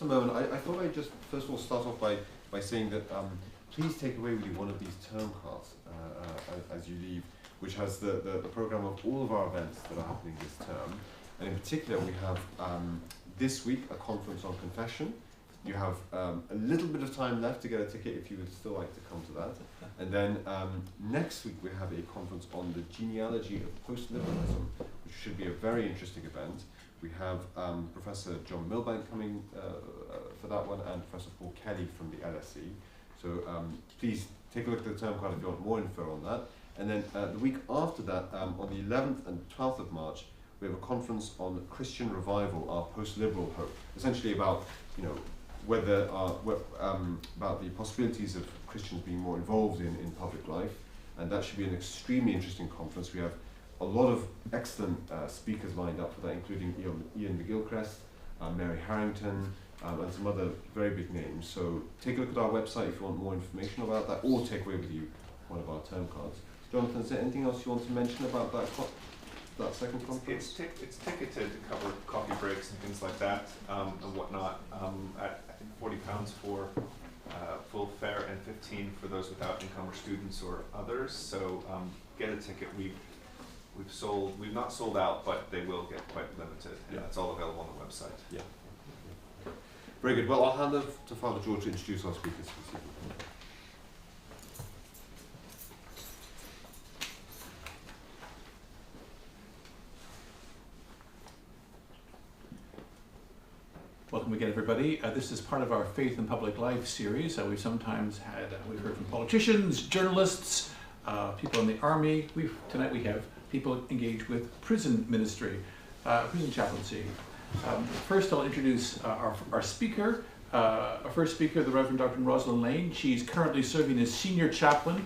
just a moment. I thought I'd just first of all start off by saying that please take away with you one of these term cards as you leave, which has the program of all of our events that are happening this term. And in particular, we have this week a conference on confession. You have a little bit of time left to get a ticket if you would still like to come to that. And then next week we have a conference on the genealogy of post-liberalism, which should be a very interesting event. We have Professor John Milbank coming for that one, and Professor Paul Cowley from the LSE. So please take a look at the term card if you want more info on that. And then the week after that, on the 11th and 12th of March, we have a conference on Christian revival, our post-liberal hope, essentially about, you know, whether about the possibilities of Christians being more involved in public life, and that should be an extremely interesting conference. We have a lot of excellent speakers lined up for that, including Ian McGilchrist, Mary Harrington, and some other very big names. So take a look at our website if you want more information about that, or take away with you one of our term cards. Jonathan, is there anything else you want to mention about that second conference? It's ticketed to cover coffee breaks and things like that, and whatnot, at I think £40 for full fare and 15 for those without income or students or others. So get a ticket. We've not sold out, but they will get quite limited, and that's all available on the website. Yeah. Very good. Well, I'll hand over to Father George to introduce our speakers this evening. Welcome again, everybody. This is part of our Faith in Public Life series. We've sometimes had, we've heard from politicians, journalists, people in the army. Tonight we have people engaged with prison ministry, prison chaplaincy. First, I'll introduce our speaker. Our first speaker, the Revd Dr Rosalind Lane. She's currently serving as senior chaplain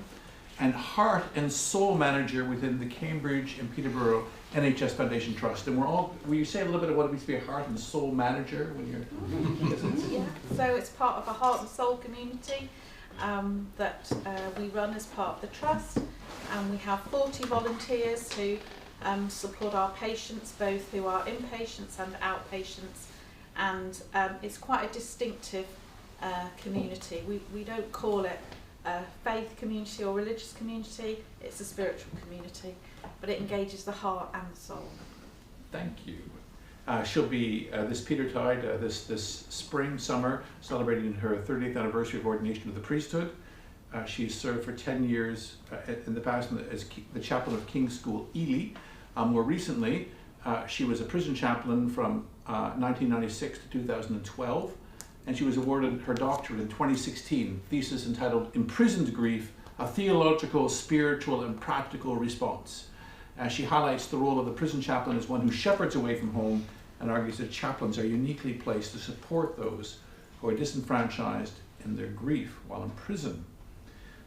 and heart and soul manager within the Cambridge and Peterborough NHS Foundation Trust. And will you say a little bit of what it means to be a heart and soul manager when you're... Yeah, so it's part of a heart and soul community that we run as part of the trust, and we have 40 volunteers who support our patients, both who are inpatients and outpatients, and it's quite a distinctive community. We don't call it a faith community or religious community, it's a spiritual community, but it engages the heart and the soul. Thank you. She'll be this Petertide, this spring, summer, celebrating her 30th anniversary of ordination to the priesthood. She's served for 10 years in the past as the chaplain of King's School, Ely. More recently, she was a prison chaplain from 1996 to 2012, and she was awarded her doctorate in 2016, thesis entitled Imprisoned Grief, a Theological, Spiritual and Practical Response. She highlights the role of the prison chaplain as one who shepherds away from home, and argues that chaplains are uniquely placed to support those who are disenfranchised in their grief while in prison.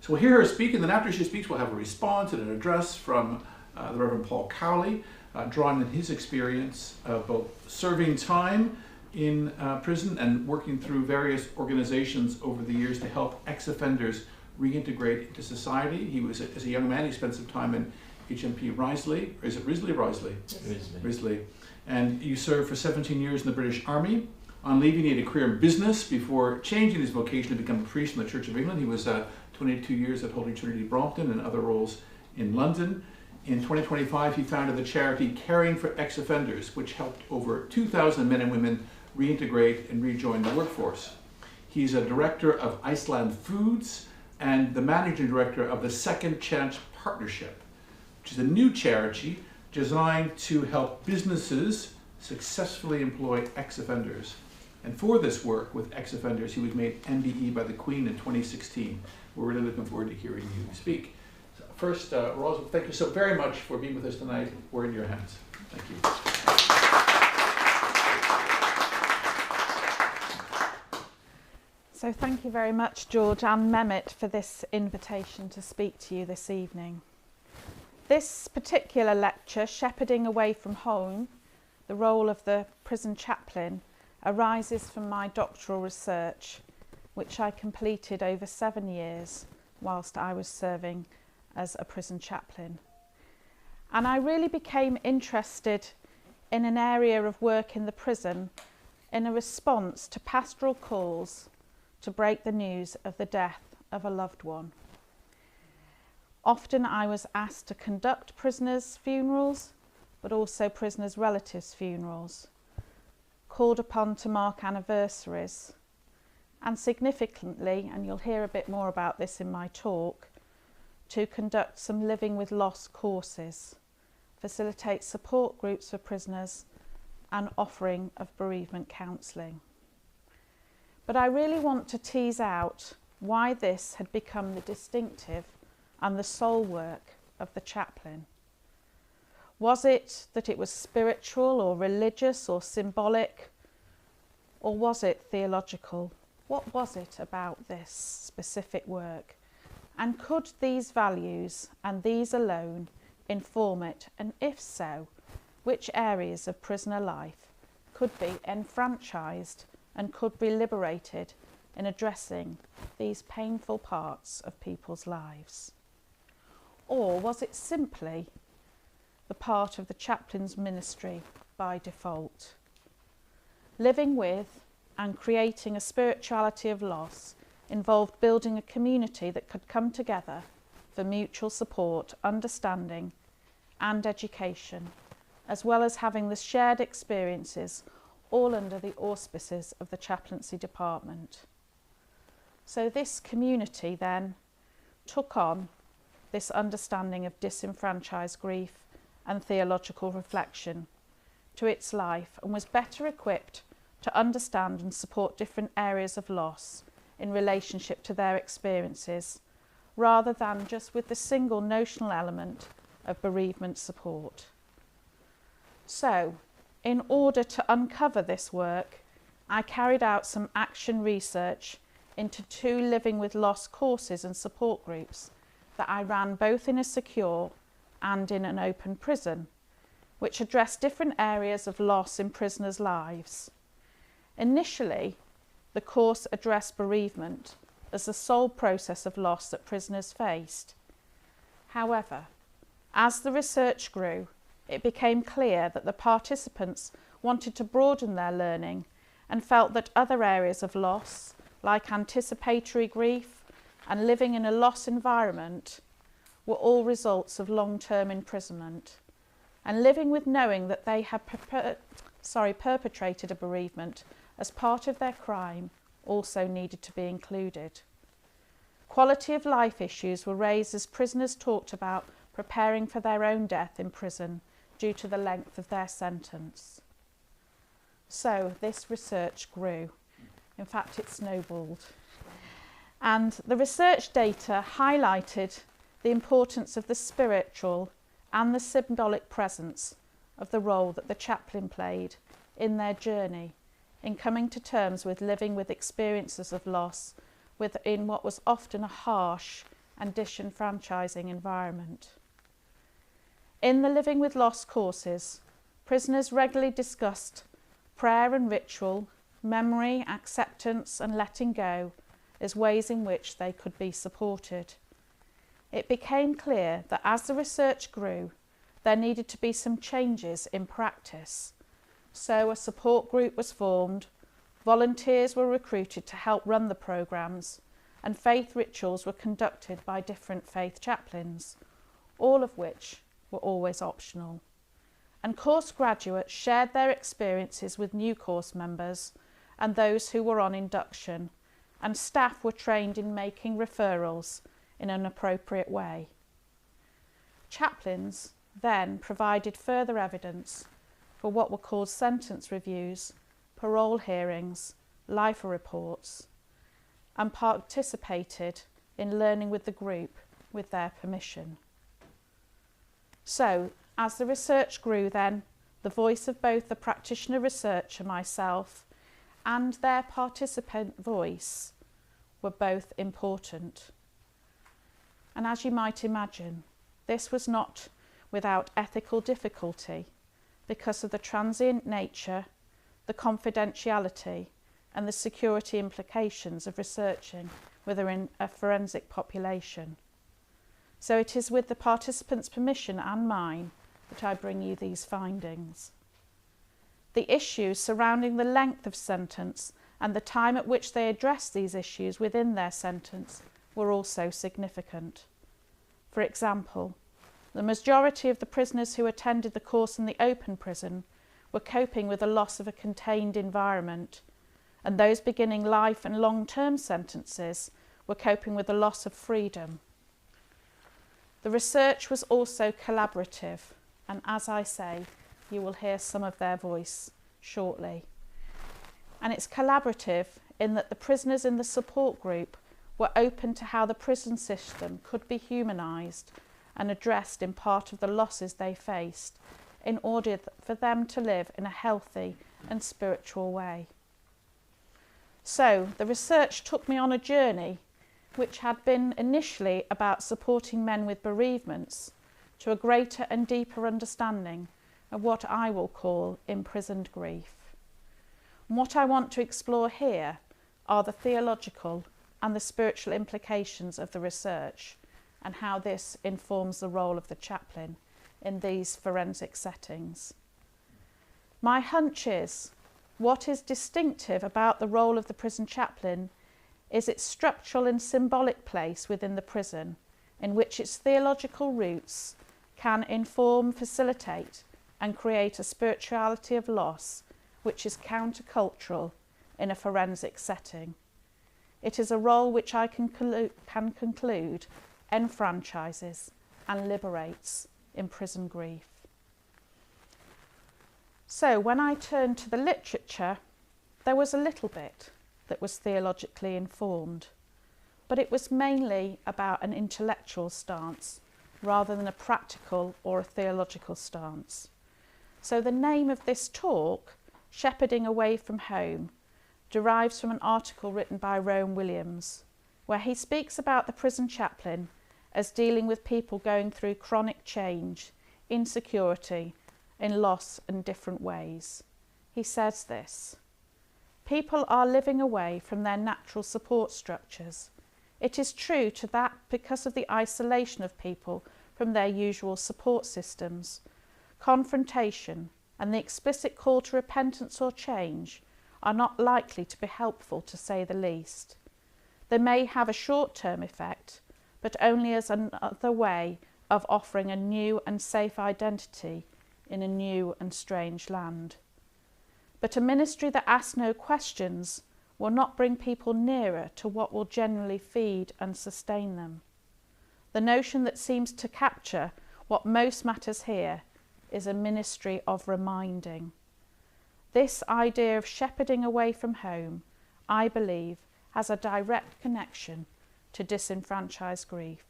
So we'll hear her speak, and then after she speaks we'll have a response and an address from the Reverend Paul Cowley, drawing on his experience of both serving time in prison and working through various organizations over the years to help ex-offenders reintegrate into society. He was, as a young man, he spent some time in HMP Risley, or is it Risley? Risley. And you served for 17 years in the British Army. On leaving, he had a career in business before changing his vocation to become a priest in the Church of England. He was 22 years at Holy Trinity Brompton and other roles in London. In 2025, he founded the charity Caring for Ex-Offenders, which helped over 2,000 men and women reintegrate and rejoin the workforce. He's a director of Iceland Foods and the managing director of the Second Chance Partnership, which is a new charity designed to help businesses successfully employ ex-offenders. And for this work with ex-offenders, he was made MBE by the Queen in 2016. We're really looking forward to hearing you speak. So first, Rosalind, thank you so very much for being with us tonight. We're in your hands. Thank you. So thank you very much, George and Mehmet, for this invitation to speak to you this evening. This particular lecture, Shepherding Away from Home, the role of the prison chaplain, arises from my doctoral research, which I completed over 7 years whilst I was serving as a prison chaplain. And I really became interested in an area of work in the prison in a response to pastoral calls to break the news of the death of a loved one. Often I was asked to conduct prisoners' funerals, but also prisoners' relatives' funerals, called upon to mark anniversaries, and significantly, and you'll hear a bit more about this in my talk, to conduct some living with loss courses, facilitate support groups for prisoners, and offering of bereavement counselling. But I really want to tease out why this had become the distinctive and the sole work of the chaplain. Was it that it was spiritual or religious or symbolic, or was it theological? What was it about this specific work? And could these values and these alone inform it? And if so, which areas of prisoner life could be enfranchised and could be liberated in addressing these painful parts of people's lives? Or was it simply the part of the chaplain's ministry by default? Living with and creating a spirituality of loss involved building a community that could come together for mutual support, understanding and education, as well as having the shared experiences all under the auspices of the chaplaincy department. So this community then took on this understanding of disenfranchised grief and theological reflection to its life, and was better equipped to understand and support different areas of loss in relationship to their experiences, rather than just with the single notional element of bereavement support. So, in order to uncover this work, I carried out some action research into 2 living with loss courses and support groups that I ran both in a secure and in an open prison, which addressed different areas of loss in prisoners' lives. Initially, the course addressed bereavement as the sole process of loss that prisoners faced. However, as the research grew, it became clear that the participants wanted to broaden their learning and felt that other areas of loss, like anticipatory grief and living in a loss environment, were all results of long-term imprisonment, and living with knowing that they had perpetrated a bereavement as part of their crime also needed to be included. Quality of life issues were raised as prisoners talked about preparing for their own death in prison due to the length of their sentence. So this research grew. In fact, it snowballed. And the research data highlighted the importance of the spiritual and the symbolic presence of the role that the chaplain played in their journey in coming to terms with living with experiences of loss within what was often a harsh and disenfranchising environment. In the Living with Loss courses, prisoners regularly discussed prayer and ritual, memory, acceptance and letting go as ways in which they could be supported. It became clear that as the research grew, there needed to be some changes in practice. So a support group was formed, volunteers were recruited to help run the programmes, and faith rituals were conducted by different faith chaplains, all of which were always optional. And course graduates shared their experiences with new course members and those who were on induction, and staff were trained in making referrals in an appropriate way. Chaplains then provided further evidence for what were called sentence reviews, parole hearings, lifer reports, and participated in learning with the group with their permission. So, as the research grew then, the voice of both the practitioner researcher, myself, and their participant voice were both important. And as you might imagine, this was not without ethical difficulty because of the transient nature, the confidentiality, and the security implications of researching within a forensic population. So it is with the participants' permission and mine that I bring you these findings. The issues surrounding the length of sentence and the time at which they addressed these issues within their sentence were also significant. For example, the majority of the prisoners who attended the course in the open prison were coping with the loss of a contained environment, and those beginning life and long-term sentences were coping with the loss of freedom. The research was also collaborative, and as I say, you will hear some of their voice shortly. And it's collaborative in that the prisoners in the support group were open to how the prison system could be humanised and addressed in part of the losses they faced in order for them to live in a healthy and spiritual way. So the research took me on a journey which had been initially about supporting men with bereavements to a greater and deeper understanding of what I will call imprisoned grief. And what I want to explore here are the theological and the spiritual implications of the research and how this informs the role of the chaplain in these forensic settings. My hunch is what is distinctive about the role of the prison chaplain is its structural and symbolic place within the prison, in which its theological roots can inform, facilitate and create a spirituality of loss which is countercultural in a forensic setting. It is a role which I can conclude enfranchises and liberates imprisoned grief. So when I turned to the literature, there was a little bit that was theologically informed, but it was mainly about an intellectual stance rather than a practical or a theological stance. So the name of this talk, Shepherding Away from Home, derives from an article written by Rowan Williams, where he speaks about the prison chaplain as dealing with people going through chronic change, insecurity, in loss in different ways. He says this: people are living away from their natural support structures. It is true to that because of the isolation of people from their usual support systems. Confrontation and the explicit call to repentance or change are not likely to be helpful, to say the least. They may have a short-term effect, but only as another way of offering a new and safe identity in a new and strange land. But a ministry that asks no questions will not bring people nearer to what will generally feed and sustain them. The notion that seems to capture what most matters here is a ministry of reminding. This idea of shepherding away from home, I believe, has a direct connection to disenfranchised grief.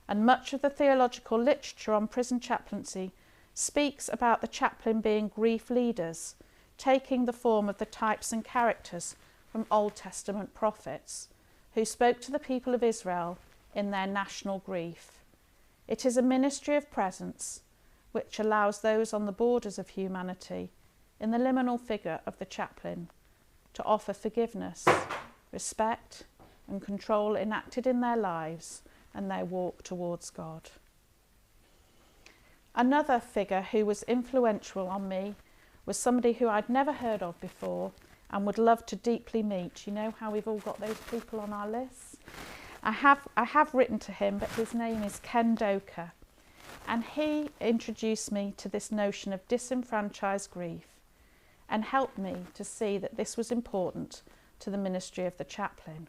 And much of the theological literature on prison chaplaincy speaks about the chaplain being grief leaders, taking the form of the types and characters from Old Testament prophets who spoke to the people of Israel in their national grief. It is a ministry of presence which allows those on the borders of humanity, in the liminal figure of the chaplain, to offer forgiveness, respect and control enacted in their lives and their walk towards God. Another figure who was influential on me was somebody who I'd never heard of before and would love to deeply meet. You know how we've all got those people on our lists? I have written to him, but his name is Ken Doka, and he introduced me to this notion of disenfranchised grief and helped me to see that this was important to the ministry of the chaplain.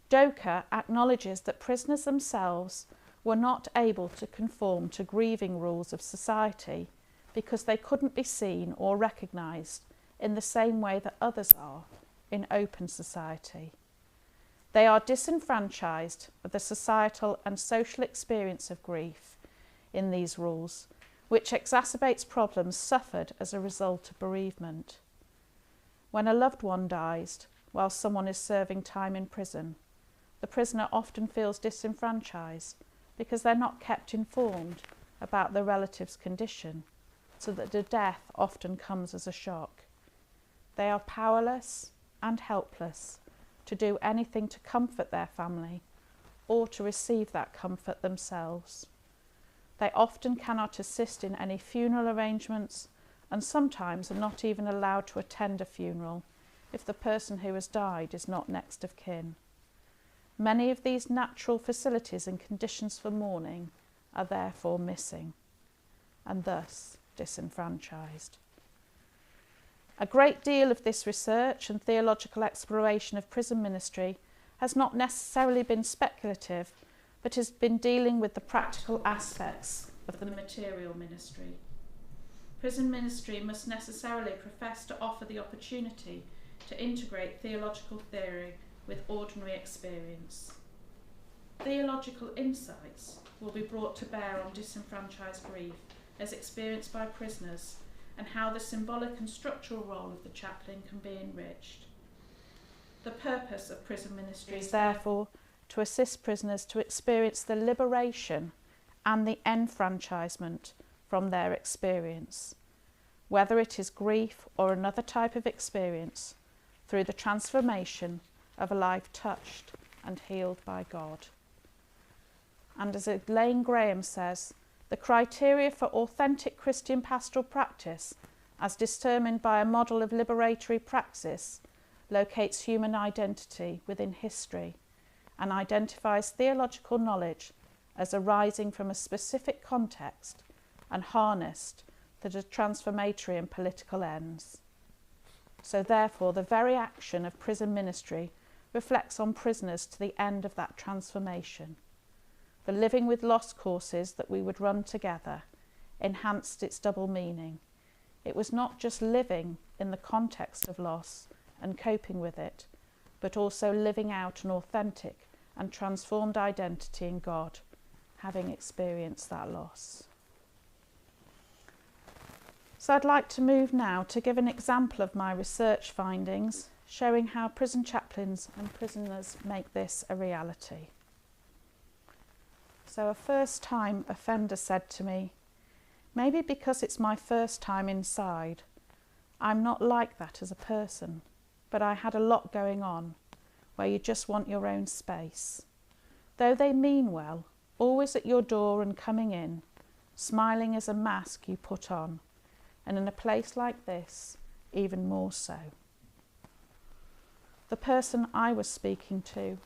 Doka acknowledges that prisoners themselves were not able to conform to grieving rules of society because they couldn't be seen or recognised in the same way that others are in open society. They are disenfranchised of the societal and social experience of grief in these rules, which exacerbates problems suffered as a result of bereavement. When a loved one dies while someone is serving time in prison, the prisoner often feels disenfranchised because they're not kept informed about the relative's condition, so that the death often comes as a shock. They are powerless and helpless to do anything to comfort their family or to receive that comfort themselves. They often cannot assist in any funeral arrangements and sometimes are not even allowed to attend a funeral if the person who has died is not next of kin. Many of these natural facilities and conditions for mourning are therefore missing, and thus disenfranchised. A great deal of this research and theological exploration of prison ministry has not necessarily been speculative, but has been dealing with the practical aspects of the material ministry. Prison ministry must necessarily profess to offer the opportunity to integrate theological theory with ordinary experience. Theological insights will be brought to bear on disenfranchised grief as experienced by prisoners, and how the symbolic and structural role of the chaplain can be enriched. The purpose of prison ministry is therefore to assist prisoners to experience the liberation and the enfranchisement from their experience, whether it is grief or another type of experience, through the transformation of a life touched and healed by God. And as Elaine Graham says, the criteria for authentic Christian pastoral practice, as determined by a model of liberatory praxis, locates human identity within history and identifies theological knowledge as arising from a specific context and harnessed to the transformatory and political ends. So therefore, the very action of prison ministry reflects on prisoners to the end of that transformation. The living with loss courses that we would run together enhanced its double meaning. It was not just living in the context of loss and coping with it, but also living out an authentic and transformed identity in God, having experienced that loss. So I'd like to move now to give an example of my research findings, showing how prison chaplains and prisoners make this a reality. So a first-time offender said to me, "Maybe because it's my first time inside, I'm not like that as a person, but I had a lot going on, where you just want your own space. Though they mean well, always at your door and coming in, smiling is a mask you put on, and in a place like this, even more so." The person I was speaking to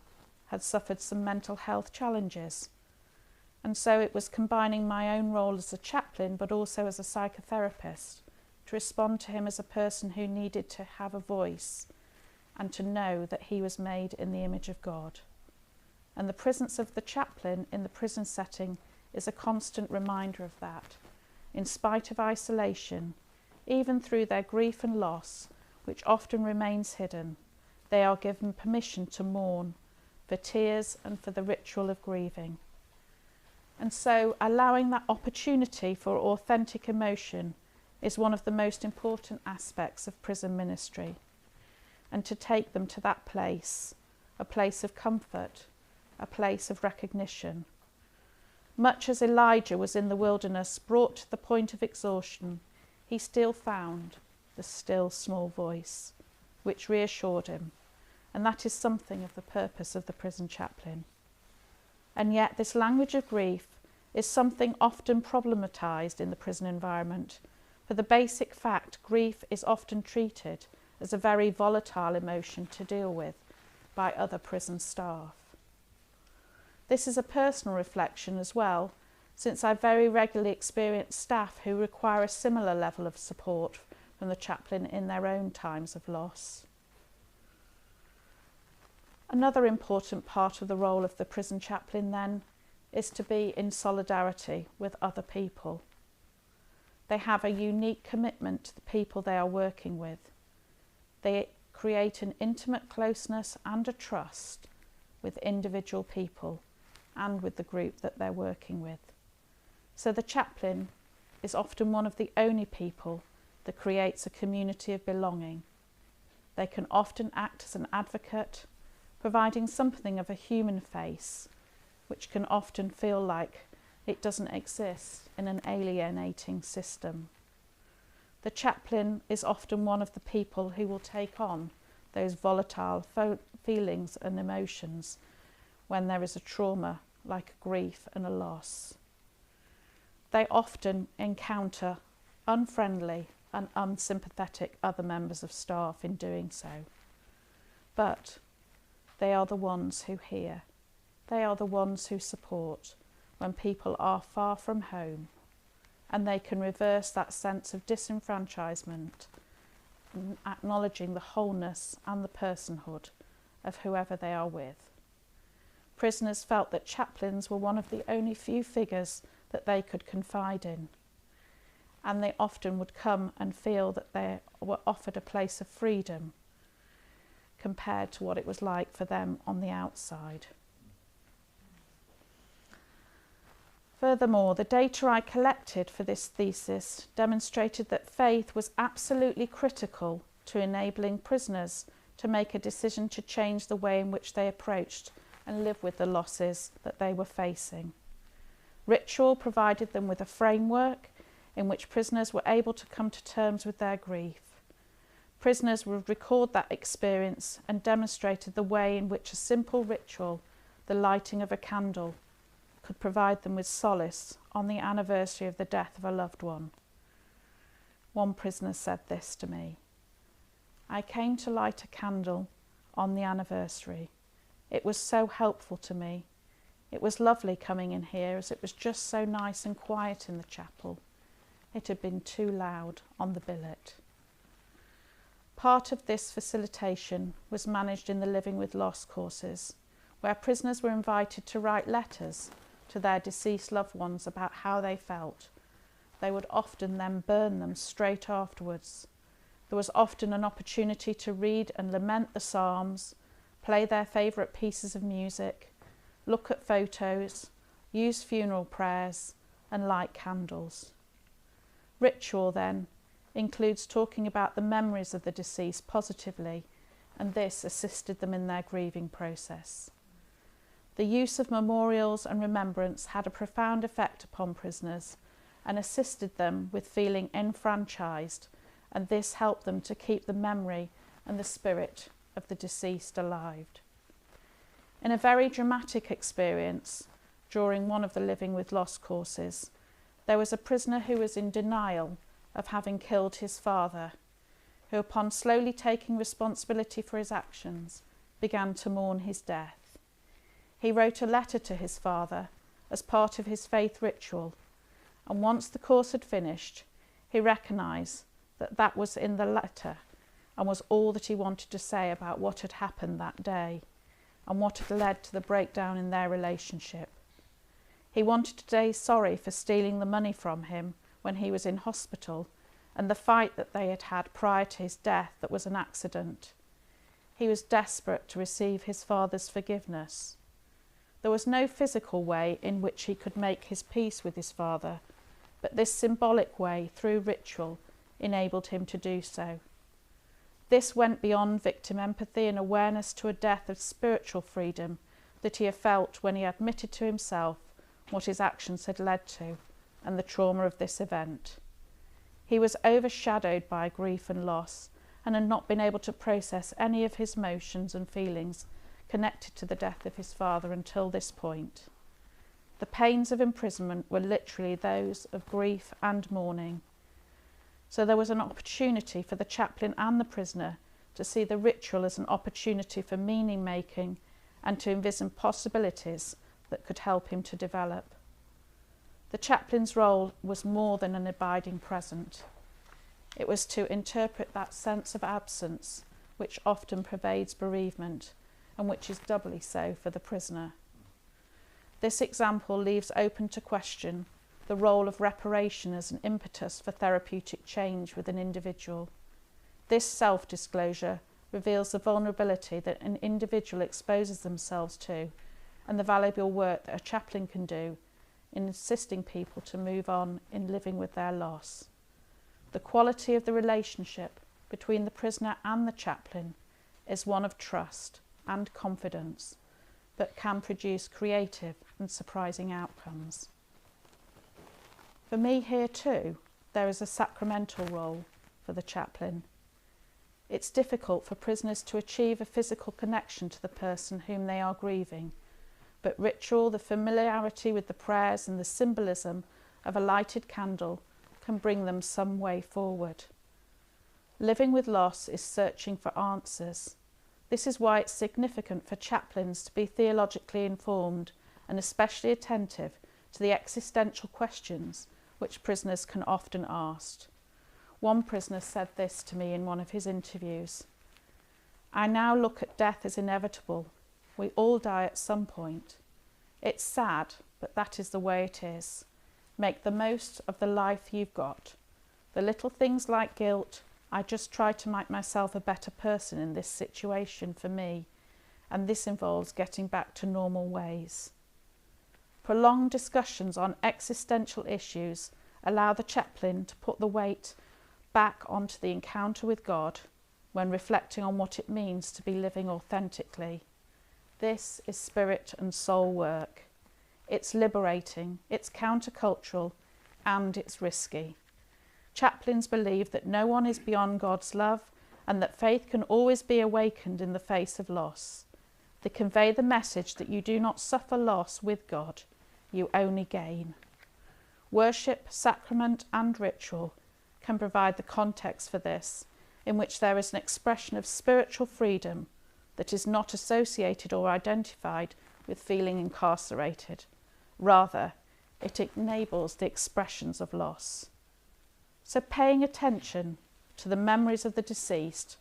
had suffered some mental health challenges, and so it was combining my own role as a chaplain but also as a psychotherapist to respond to him as a person who needed to have a voice and to know that he was made in the image of God. And the presence of the chaplain in the prison setting is a constant reminder of that. In spite of isolation, even through their grief and loss, which often remains hidden, they are given permission to mourn, for tears and for the ritual of grieving. And so allowing that opportunity for authentic emotion is one of the most important aspects of prison ministry, and to take them to that place, a place of comfort, a place of recognition. Much as Elijah was in the wilderness, brought to the point of exhaustion, he still found the still small voice, which reassured him, and that is something of the purpose of the prison chaplain. And yet this language of grief is something often problematised in the prison environment, for the basic fact grief is often treated as a very volatile emotion to deal with by other prison staff. This is a personal reflection as well, since I very regularly experience staff who require a similar level of support from the chaplain in their own times of loss. Another important part of the role of the prison chaplain then is to be in solidarity with other people. They have a unique commitment to the people they are working with. They create an intimate closeness and a trust with individual people and with the group that they're working with. So the chaplain is often one of the only people that creates a community of belonging. They can often act as an advocate, providing something of a human face, which can often feel like it doesn't exist in an alienating system. The chaplain is often one of the people who will take on those volatile feelings and emotions when there is a trauma like a grief and a loss. They often encounter unfriendly, and unsympathetic other members of staff in doing so. But they are the ones who hear. They are the ones who support when people are far from home, and they can reverse that sense of disenfranchisement, acknowledging the wholeness and the personhood of whoever they are with. Prisoners felt that chaplains were one of the only few figures that they could confide in, and they often would come and feel that they were offered a place of freedom compared to what it was like for them on the outside. Furthermore, the data I collected for this thesis demonstrated that faith was absolutely critical to enabling prisoners to make a decision to change the way in which they approached and live with the losses that they were facing. Ritual provided them with a framework in which prisoners were able to come to terms with their grief. Prisoners would record that experience and demonstrated the way in which a simple ritual, the lighting of a candle, could provide them with solace on the anniversary of the death of a loved one. One prisoner said this to me: "I came to light a candle on the anniversary. It was so helpful to me. It was lovely coming in here, as it was just so nice and quiet in the chapel. It had been too loud on the billet." Part of this facilitation was managed in the Living with Loss courses, where prisoners were invited to write letters to their deceased loved ones about how they felt. They would often then burn them straight afterwards. There was often an opportunity to read and lament the Psalms, play their favourite pieces of music, look at photos, use funeral prayers, and light candles. Ritual, then, includes talking about the memories of the deceased positively, and this assisted them in their grieving process. The use of memorials and remembrance had a profound effect upon prisoners and assisted them with feeling enfranchised, and this helped them to keep the memory and the spirit of the deceased alive. In a very dramatic experience during one of the Living with Loss courses, there was a prisoner who was in denial of having killed his father, who, upon slowly taking responsibility for his actions, began to mourn his death. He wrote a letter to his father as part of his faith ritual, and once the course had finished, he recognised that that was in the letter and was all that he wanted to say about what had happened that day and what had led to the breakdown in their relationship. He wanted to say sorry for stealing the money from him when he was in hospital, and the fight that they had had prior to his death that was an accident. He was desperate to receive his father's forgiveness. There was no physical way in which he could make his peace with his father, but this symbolic way, through ritual, enabled him to do so. This went beyond victim empathy and awareness to a depth of spiritual freedom that he had felt when he admitted to himself what his actions had led to and the trauma of this event. He was overshadowed by grief and loss and had not been able to process any of his emotions and feelings connected to the death of his father until this point. The pains of imprisonment were literally those of grief and mourning. So there was an opportunity for the chaplain and the prisoner to see the ritual as an opportunity for meaning making and to envision possibilities that could help him to develop. The chaplain's role was more than an abiding present. It was to interpret that sense of absence which often pervades bereavement and which is doubly so for the prisoner. This example leaves open to question the role of reparation as an impetus for therapeutic change with an individual. This self-disclosure reveals the vulnerability that an individual exposes themselves to and the valuable work that a chaplain can do in assisting people to move on in living with their loss. The quality of the relationship between the prisoner and the chaplain is one of trust and confidence, but can produce creative and surprising outcomes. For me here too, there is a sacramental role for the chaplain. It's difficult for prisoners to achieve a physical connection to the person whom they are grieving, but ritual, the familiarity with the prayers and the symbolism of a lighted candle can bring them some way forward. Living with loss is searching for answers. This is why it's significant for chaplains to be theologically informed and especially attentive to the existential questions which prisoners can often ask. One prisoner said this to me in one of his interviews. "I now look at death as inevitable. We all die at some point. It's sad, but that is the way it is. Make the most of the life you've got. The little things like guilt, I just try to make myself a better person in this situation for me, and this involves getting back to normal ways." Prolonged discussions on existential issues allow the chaplain to put the weight back onto the encounter with God when reflecting on what it means to be living authentically. This is spirit and soul work. It's liberating, it's countercultural, and it's risky. Chaplains believe that no one is beyond God's love and that faith can always be awakened in the face of loss. They convey the message that you do not suffer loss with God, you only gain. Worship, sacrament, and ritual can provide the context for this, in which there is an expression of spiritual freedom that is not associated or identified with feeling incarcerated. Rather, it enables the expressions of loss. So paying attention to the memories of the deceased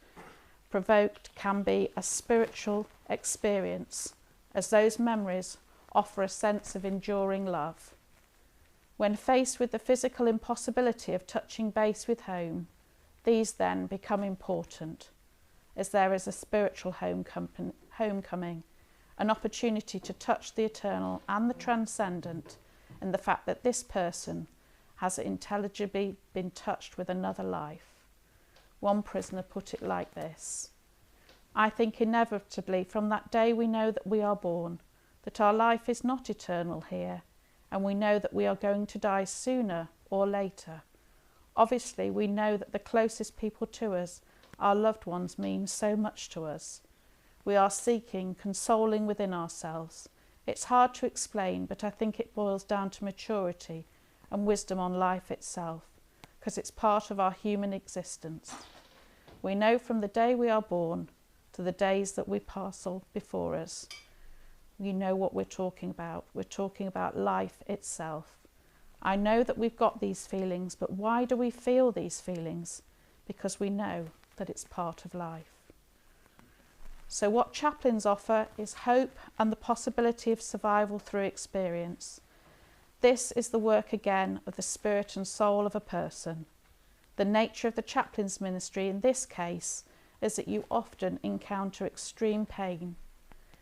provoked can be a spiritual experience, as those memories offer a sense of enduring love. When faced with the physical impossibility of touching base with home, these then become important, as there is a spiritual homecoming, an opportunity to touch the eternal and the transcendent in the fact that this person has intelligibly been touched with another life. One prisoner put it like this: "I think inevitably from that day we know that we are born, that our life is not eternal here, and we know that we are going to die sooner or later. Obviously, we know that the closest people to us, our loved ones, mean so much to us. We are seeking, consoling within ourselves. It's hard to explain, but I think it boils down to maturity and wisdom on life itself, because it's part of our human existence. We know from the day we are born to the days that we parcel before us. We know what we're talking about. We're talking about life itself. I know that we've got these feelings, but why do we feel these feelings? Because we know that it's part of life." So what chaplains offer is hope and the possibility of survival through experience. This is the work again of the spirit and soul of a person. The nature of the chaplain's ministry in this case is that you often encounter extreme pain.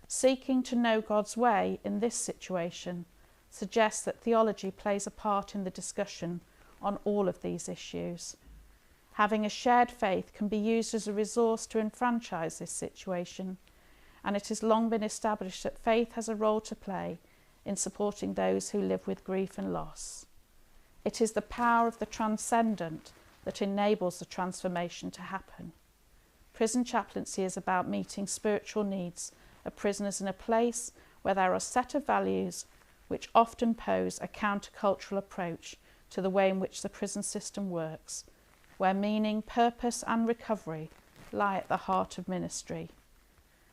Seeking to know God's way in this situation suggests that theology plays a part in the discussion on all of these issues. Having a shared faith can be used as a resource to enfranchise this situation, and it has long been established that faith has a role to play in supporting those who live with grief and loss. It is the power of the transcendent that enables the transformation to happen. Prison chaplaincy is about meeting spiritual needs of prisoners in a place where there are a set of values which often pose a countercultural approach to the way in which the prison system works, where meaning, purpose and recovery lie at the heart of ministry.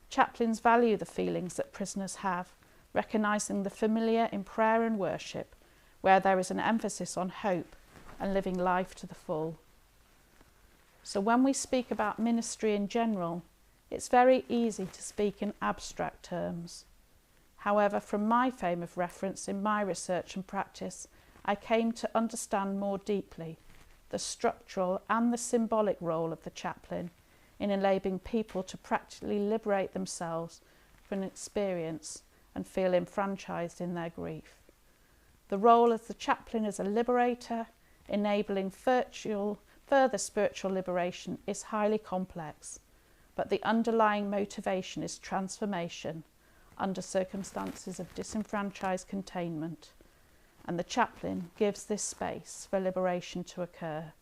Chaplains value the feelings that prisoners have, recognising the familiar in prayer and worship, where there is an emphasis on hope and living life to the full. So when we speak about ministry in general, it's very easy to speak in abstract terms. However, from my frame of reference in my research and practice, I came to understand more deeply the structural and the symbolic role of the chaplain in enabling people to practically liberate themselves from an experience and feel enfranchised in their grief. The role of the chaplain as a liberator, enabling further spiritual liberation, is highly complex, but the underlying motivation is transformation under circumstances of disenfranchised containment, and the chaplain gives this space for liberation to occur.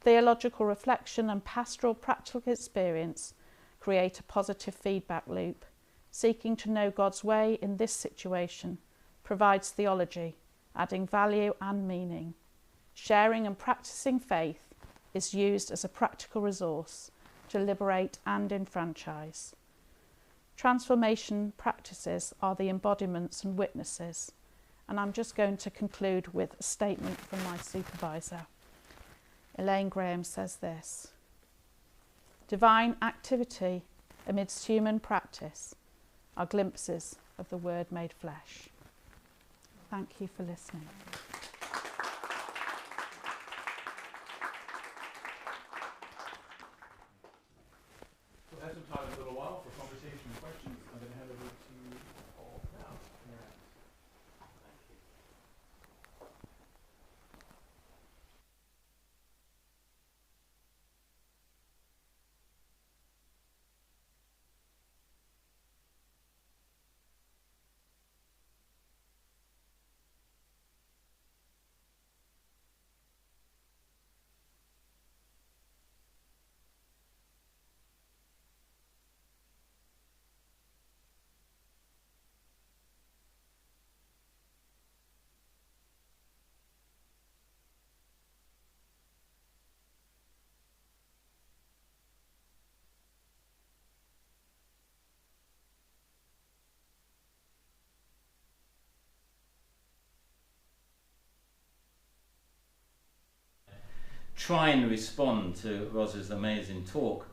Theological reflection and pastoral practical experience create a positive feedback loop. Seeking to know God's way in this situation provides theology, adding value and meaning. Sharing and practicing faith is used as a practical resource to liberate and enfranchise. Transformation practices are the embodiments and witnesses, and I'm just going to conclude with a statement from my supervisor. Elaine Graham says this: "Divine activity amidst human practice are glimpses of the Word made flesh." Thank you for listening. We'll have some time in a little while for conversation and questions. I'm going to hand over to Paul now. Thank you. Try and respond to Ros's amazing talk.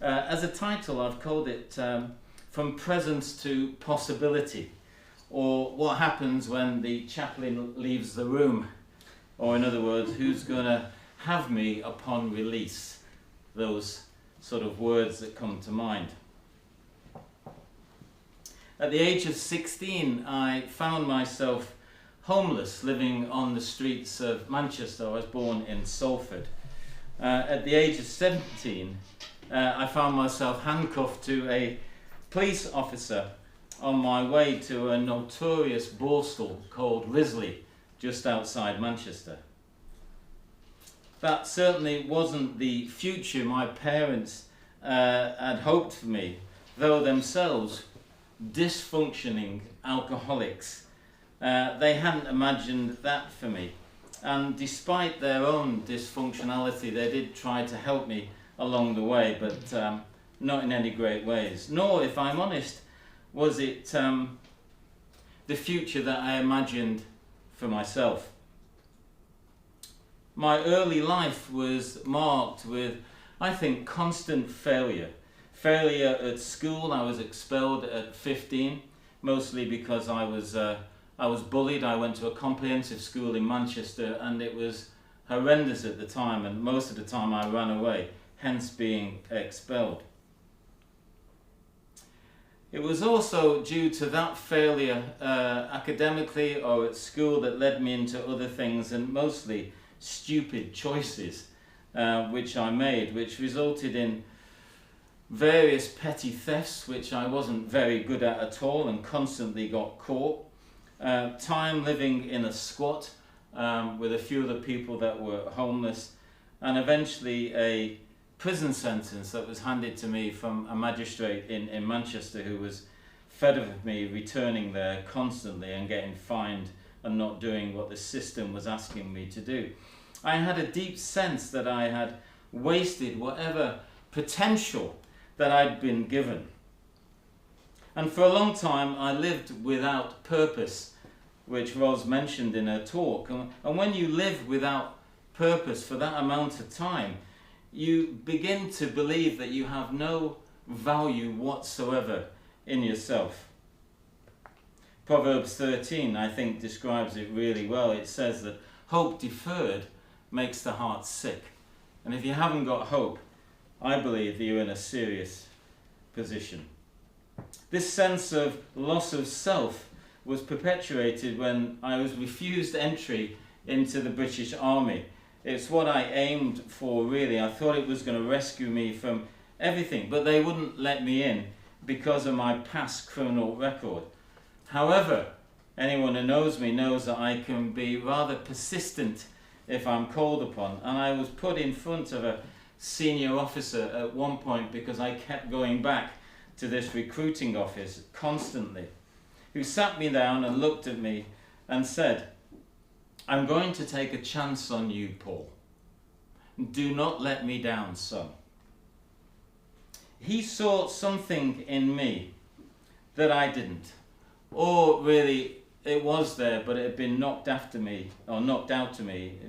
As a title, I've called it From Presence to Possibility, or what happens when the chaplain leaves the room, or in other words, who's going to have me upon release, those sort of words that come to mind. At the age of 16, I found myself homeless, living on the streets of Manchester. I was born in Salford. At the age of 17, I found myself handcuffed to a police officer on my way to a notorious borstal called Risley, just outside Manchester. That certainly wasn't the future my parents had hoped for me, though themselves dysfunctioning alcoholics. They hadn't imagined that for me, and despite their own dysfunctionality, they did try to help me along the way, but not in any great ways. Nor, if I'm honest, was it the future that I imagined for myself. My early life was marked with, I think, constant failure. Failure at school. I was expelled at 15, mostly because I was bullied. I went to a comprehensive school in Manchester, and it was horrendous at the time, and most of the time I ran away, hence being expelled. It was also due to that failure academically or at school that led me into other things, and mostly stupid choices which I made, which resulted in various petty thefts, which I wasn't very good at all and constantly got caught. Time living in a squat with a few other people that were homeless, and eventually a prison sentence that was handed to me from a magistrate in Manchester who was fed up with me returning there constantly and getting fined and not doing what the system was asking me to do. I had a deep sense that I had wasted whatever potential that I'd been given. And for a long time I lived without purpose, which Ros mentioned in her talk. And when you live without purpose for that amount of time, you begin to believe that you have no value whatsoever in yourself. Proverbs 13, I think, describes it really well. It says that hope deferred makes the heart sick. And if you haven't got hope, I believe that you're in a serious position. This sense of loss of self was perpetuated when I was refused entry into the British Army. It's what I aimed for, really. I thought it was going to rescue me from everything, but they wouldn't let me in because of my past criminal record. However, anyone who knows me knows that I can be rather persistent if I'm called upon, and I was put in front of a senior officer at one point because I kept going back to this recruiting office constantly, who sat me down and looked at me and said, "I'm going to take a chance on you, Paul. do not let me down so. He saw something in me that I didn't. Or really, it was there, but it had been knocked out of me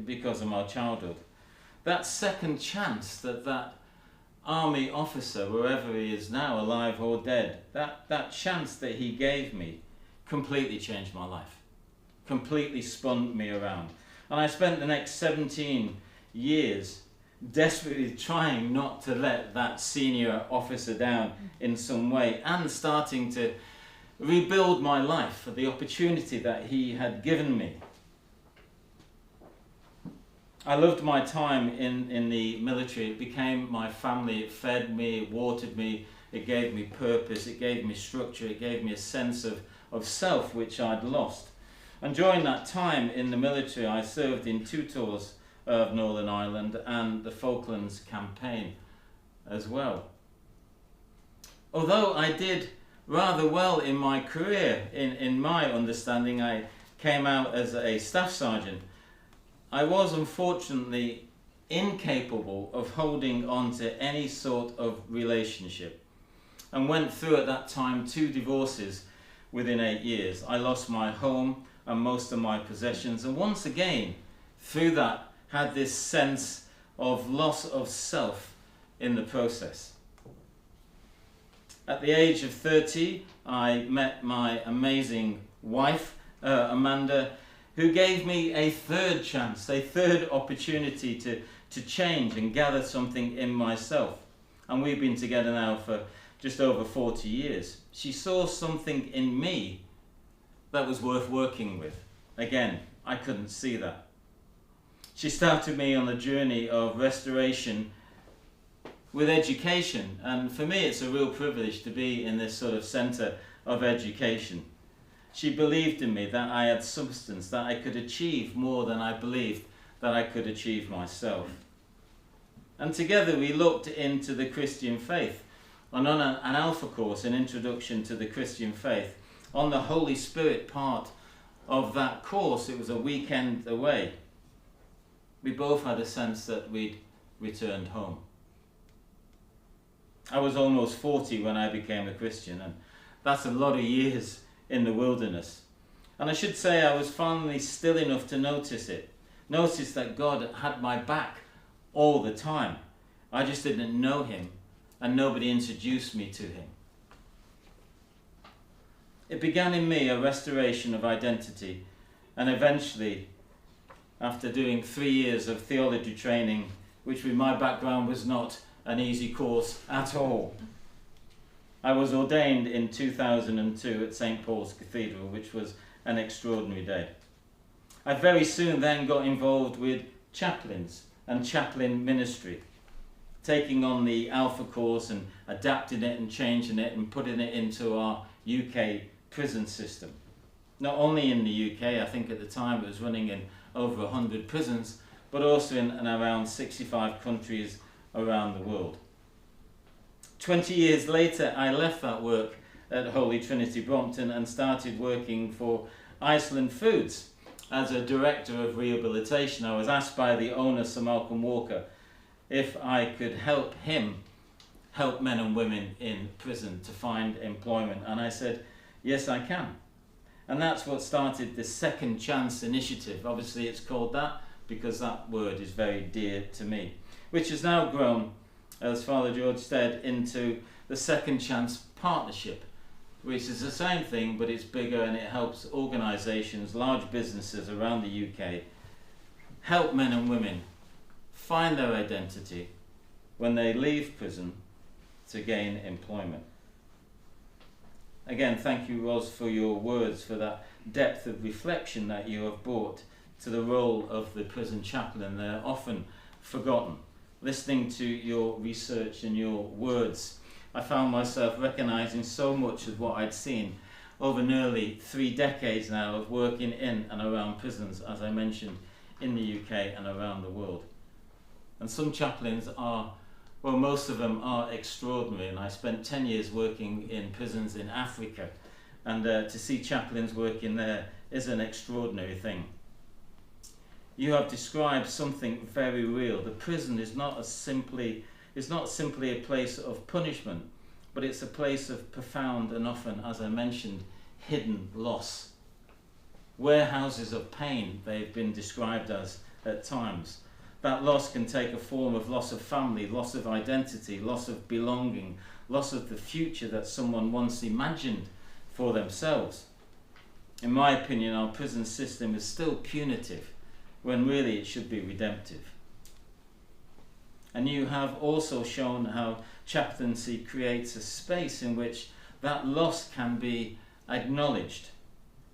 because of my childhood. That second chance that army officer, wherever he is now, alive or dead, that chance that he gave me completely changed my life, completely spun me around. And I spent the next 17 years desperately trying not to let that senior officer down in some way, and starting to rebuild my life for the opportunity that he had given me. I loved my time in the military. It became my family. It fed me, it watered me, it gave me purpose, it gave me structure, it gave me a sense of self which I'd lost. And during that time in the military, I served in 2 tours of Northern Ireland and the Falklands campaign as well. Although I did rather well in my career, in my understanding, I came out as a staff sergeant, I was unfortunately incapable of holding on to any sort of relationship, and went through at that time 2 divorces within 8 years. I lost my home and most of my possessions, and once again through that had this sense of loss of self in the process. At the age of 30, I met my amazing wife, Amanda, who gave me a third chance, a third opportunity to change and gather something in myself. And we've been together now for just over 40 years. She saw something in me that was worth working with. Again, I couldn't see that. She started me on a journey of restoration with education, and for me it's a real privilege to be in this sort of centre of education. She believed in me that I had substance, that I could achieve more than I believed that I could achieve myself. And together we looked into the Christian faith, and on an Alpha course, an introduction to the Christian faith. On the Holy Spirit part of that course, it was a weekend away. We both had a sense that we'd returned home. I was almost 40 when I became a Christian, and that's a lot of years in the wilderness. And I should say I was finally still enough to notice it. Notice that God had my back all the time. I just didn't know him, and nobody introduced me to him. It began in me a restoration of identity, and eventually, after doing 3 years of theology training, which with my background was not an easy course at all, I was ordained in 2002 at St. Paul's Cathedral, which was an extraordinary day. I very soon then got involved with chaplains and chaplain ministry, taking on the Alpha course and adapting it and changing it and putting it into our UK prison system. Not only in the UK, I think at the time it was running in over 100 prisons, but also in and around 65 countries around the world. 20 years later, I left that work at Holy Trinity Brompton and started working for Iceland Foods as a director of rehabilitation. I was asked by the owner, Sir Malcolm Walker, if I could help him help men and women in prison to find employment. And I said, yes, I can. And that's what started the Second Chance Initiative. Obviously it's called that because that word is very dear to me, which has now grown, as Father George said, into the Second Chance Partnership, which is the same thing, but it's bigger, and it helps organisations, large businesses around the UK, help men and women find their identity when they leave prison to gain employment. Again, thank you, Ros, for your words, for that depth of reflection that you have brought to the role of the prison chaplain. They're often forgotten. Listening to your research and your words, I found myself recognising so much of what I'd seen over nearly 3 decades now of working in and around prisons, as I mentioned, in the UK and around the world. And some chaplains are, well, most of them are extraordinary, and I spent 10 years working in prisons in Africa, and to see chaplains working there is an extraordinary thing. you have described something very real. The prison is not simply a place of punishment, but it's a place of profound and often, as I mentioned, hidden loss. Warehouses of pain, they've been described as at times. That loss can take a form of loss of family, loss of identity, loss of belonging, loss of the future that someone once imagined for themselves. In my opinion, our prison system is still punitive, when really it should be redemptive. And you have also shown how chaplaincy creates a space in which that loss can be acknowledged.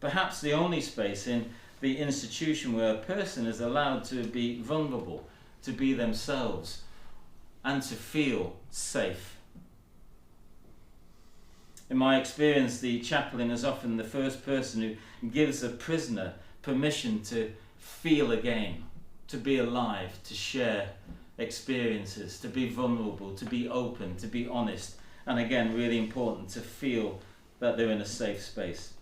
Perhaps the only space in the institution where a person is allowed to be vulnerable, to be themselves, and to feel safe. In my experience, the chaplain is often the first person who gives a prisoner permission to feel again, to be alive, to share experiences, to be vulnerable, to be open, to be honest, and again, really important, to feel that they're in a safe space.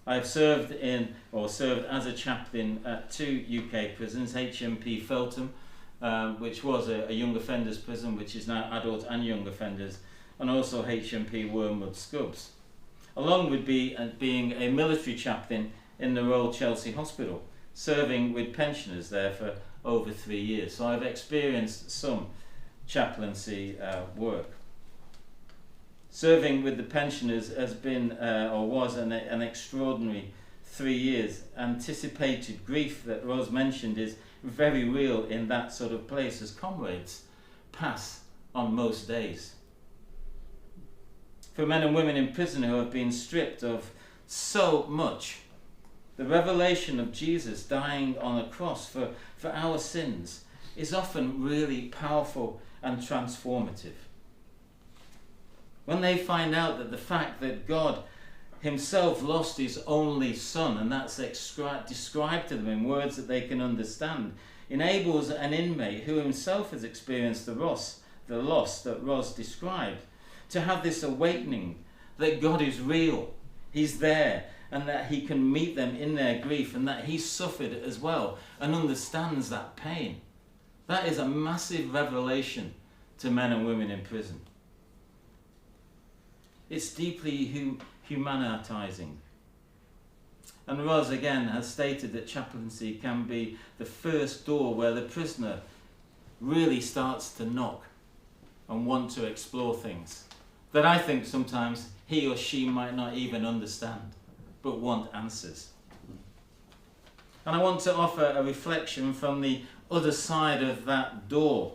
I've served as a chaplain at 2 UK prisons, HMP Feltham, which was a young offenders prison, which is now adult and young offenders, and also HMP Wormwood Scrubs, along with being a military chaplain in the Royal Chelsea Hospital, serving with pensioners there for over 3 years. So I've experienced some chaplaincy work. Serving with the pensioners has been, or was, an extraordinary 3 years. Anticipated grief that Ros mentioned is very real in that sort of place, as comrades pass on most days. For men and women in prison who have been stripped of so much, the revelation of Jesus dying on a cross for our sins is often really powerful and transformative. When they find out that the fact that God himself lost his only son, and that's described to them in words that they can understand, enables an inmate who himself has experienced the loss that Ros described, to have this awakening that God is real, he's there, and that he can meet them in their grief, and that he suffered as well and understands that pain. That is a massive revelation to men and women in prison. It's deeply humanitizing. And Ros again has stated that chaplaincy can be the first door where the prisoner really starts to knock and want to explore things that I think sometimes he or she might not even understand, but want answers. And I want to offer a reflection from the other side of that door.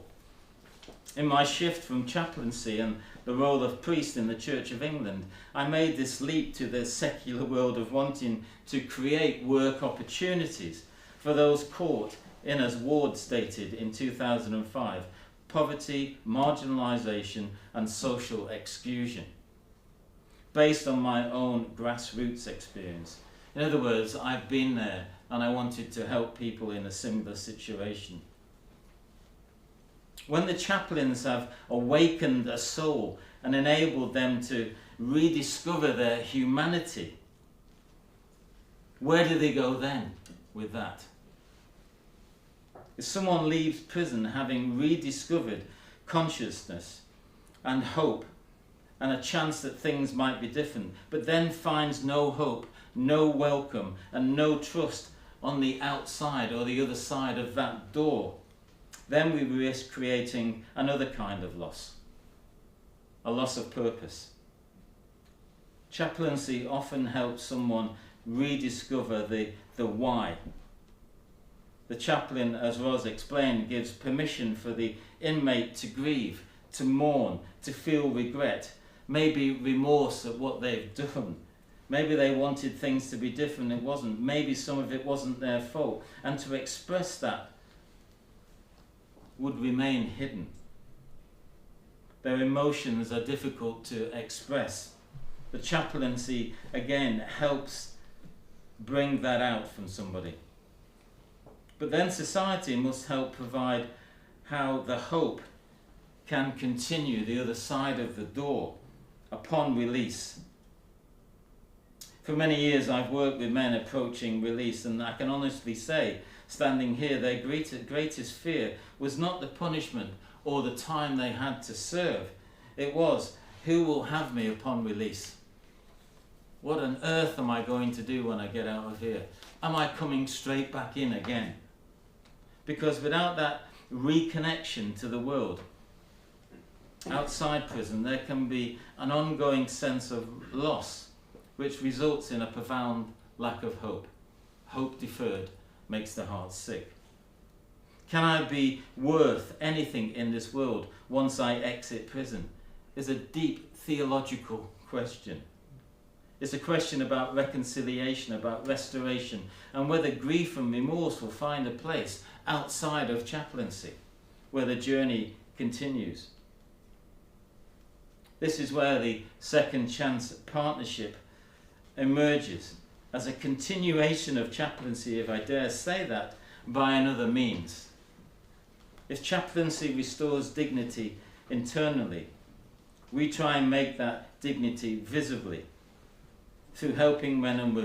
In my shift from chaplaincy and the role of priest in the Church of England, I made this leap to the secular world of wanting to create work opportunities for those caught in, as Ward stated in 2005, poverty, marginalisation and social exclusion, based on my own grassroots experience. In other words, I've been there and I wanted to help people in a similar situation. When the chaplains have awakened a soul and enabled them to rediscover their humanity, where do they go then with that? If someone leaves prison having rediscovered consciousness and hope and a chance that things might be different, but then finds no hope, no welcome and no trust on the outside or the other side of that door, then we risk creating another kind of loss, a loss of purpose. Chaplaincy often helps someone rediscover the why. The chaplain, as Ros explained, gives permission for the inmate to grieve, to mourn, to feel regret, maybe remorse at what they've done. Maybe they wanted things to be different, it wasn't. Maybe some of it wasn't their fault. And to express that would remain hidden. Their emotions are difficult to express. The chaplaincy, again, helps bring that out from somebody. But then society must help provide how the hope can continue the other side of the door upon release. For many years I've worked with men approaching release, and I can honestly say, standing here, their greatest fear was not the punishment or the time they had to serve. It was, who will have me upon release? What on earth am I going to do when I get out of here? Am I coming straight back in again? Because without that reconnection to the world outside prison, there can be an ongoing sense of loss, which results in a profound lack of hope. Hope deferred makes the heart sick. Can I be worth anything in this world once I exit prison? Is a deep theological question. It's a question about reconciliation, about restoration, and whether grief and remorse will find a place outside of chaplaincy, where the journey continues. This is where the Second Chance partnership emerges as a continuation of chaplaincy, if I dare say that, by another means. If chaplaincy restores dignity internally, we try and make that dignity visibly through helping men and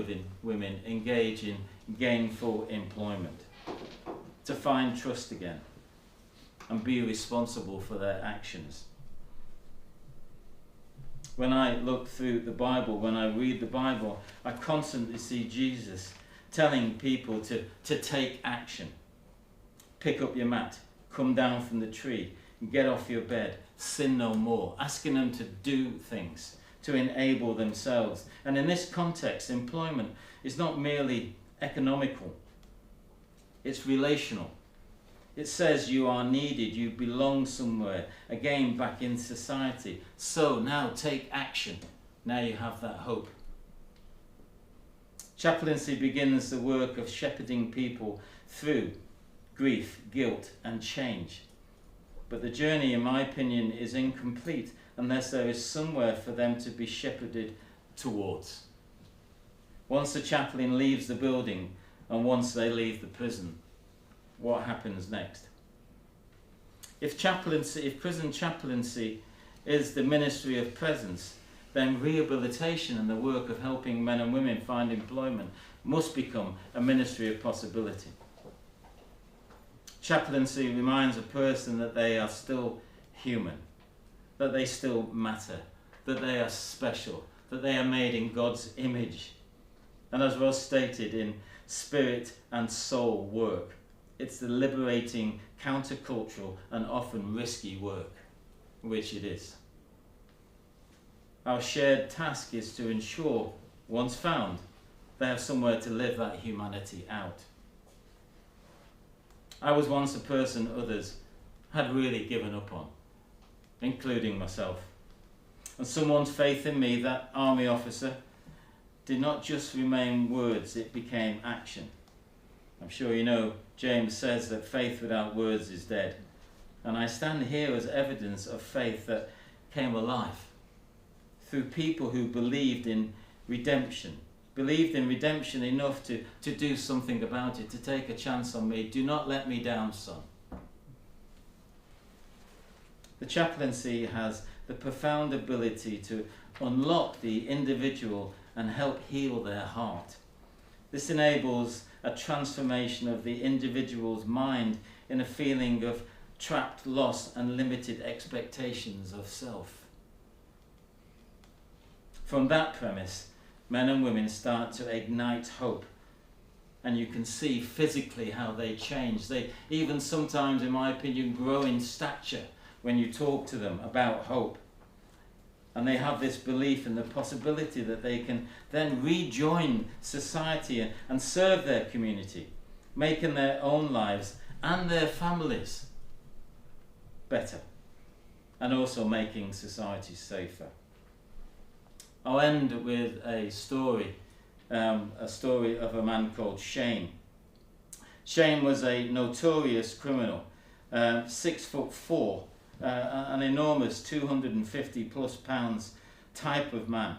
women engage in gainful employment, to find trust again and be responsible for their actions. When I look through the Bible, when I read the Bible, I constantly see Jesus telling people to take action. Pick up your mat, come down from the tree, get off your bed, sin no more, asking them to do things, to enable themselves. And in this context, employment is not merely economical, it's relational. It says you are needed, you belong somewhere, again back in society. So now take action. Now you have that hope. Chaplaincy begins the work of shepherding people through grief, guilt, and change. But the journey, in my opinion, is incomplete unless there is somewhere for them to be shepherded towards. Once the chaplain leaves the building and once they leave the prison, what happens next? If prison chaplaincy is the ministry of presence, then rehabilitation and the work of helping men and women find employment must become a ministry of possibility. Chaplaincy reminds a person that they are still human, that they still matter, that they are special, that they are made in God's image. And as was stated, in spirit and soul work. It's the liberating, countercultural, and often risky work, which it is. Our shared task is to ensure, once found, they have somewhere to live that humanity out. I was once a person others had really given up on, including myself. And someone's faith in me, that army officer, did not just remain words, it became action. I'm sure you know, James says that faith without words is dead. And I stand here as evidence of faith that came alive through people who believed in redemption enough to do something about it, to take a chance on me. Do not let me down, son. The chaplaincy has the profound ability to unlock the individual and help heal their heart. This enables a transformation of the individual's mind in a feeling of trapped loss and limited expectations of self. From that premise, men and women start to ignite hope, and you can see physically how they change. They even sometimes, in my opinion, grow in stature when you talk to them about hope. And they have this belief in the possibility that they can then rejoin society and serve their community, making their own lives and their families better, and also making society safer. I'll end with a story of a man called Shane. Shane was a notorious criminal, 6'4", an enormous 250 plus pounds type of man,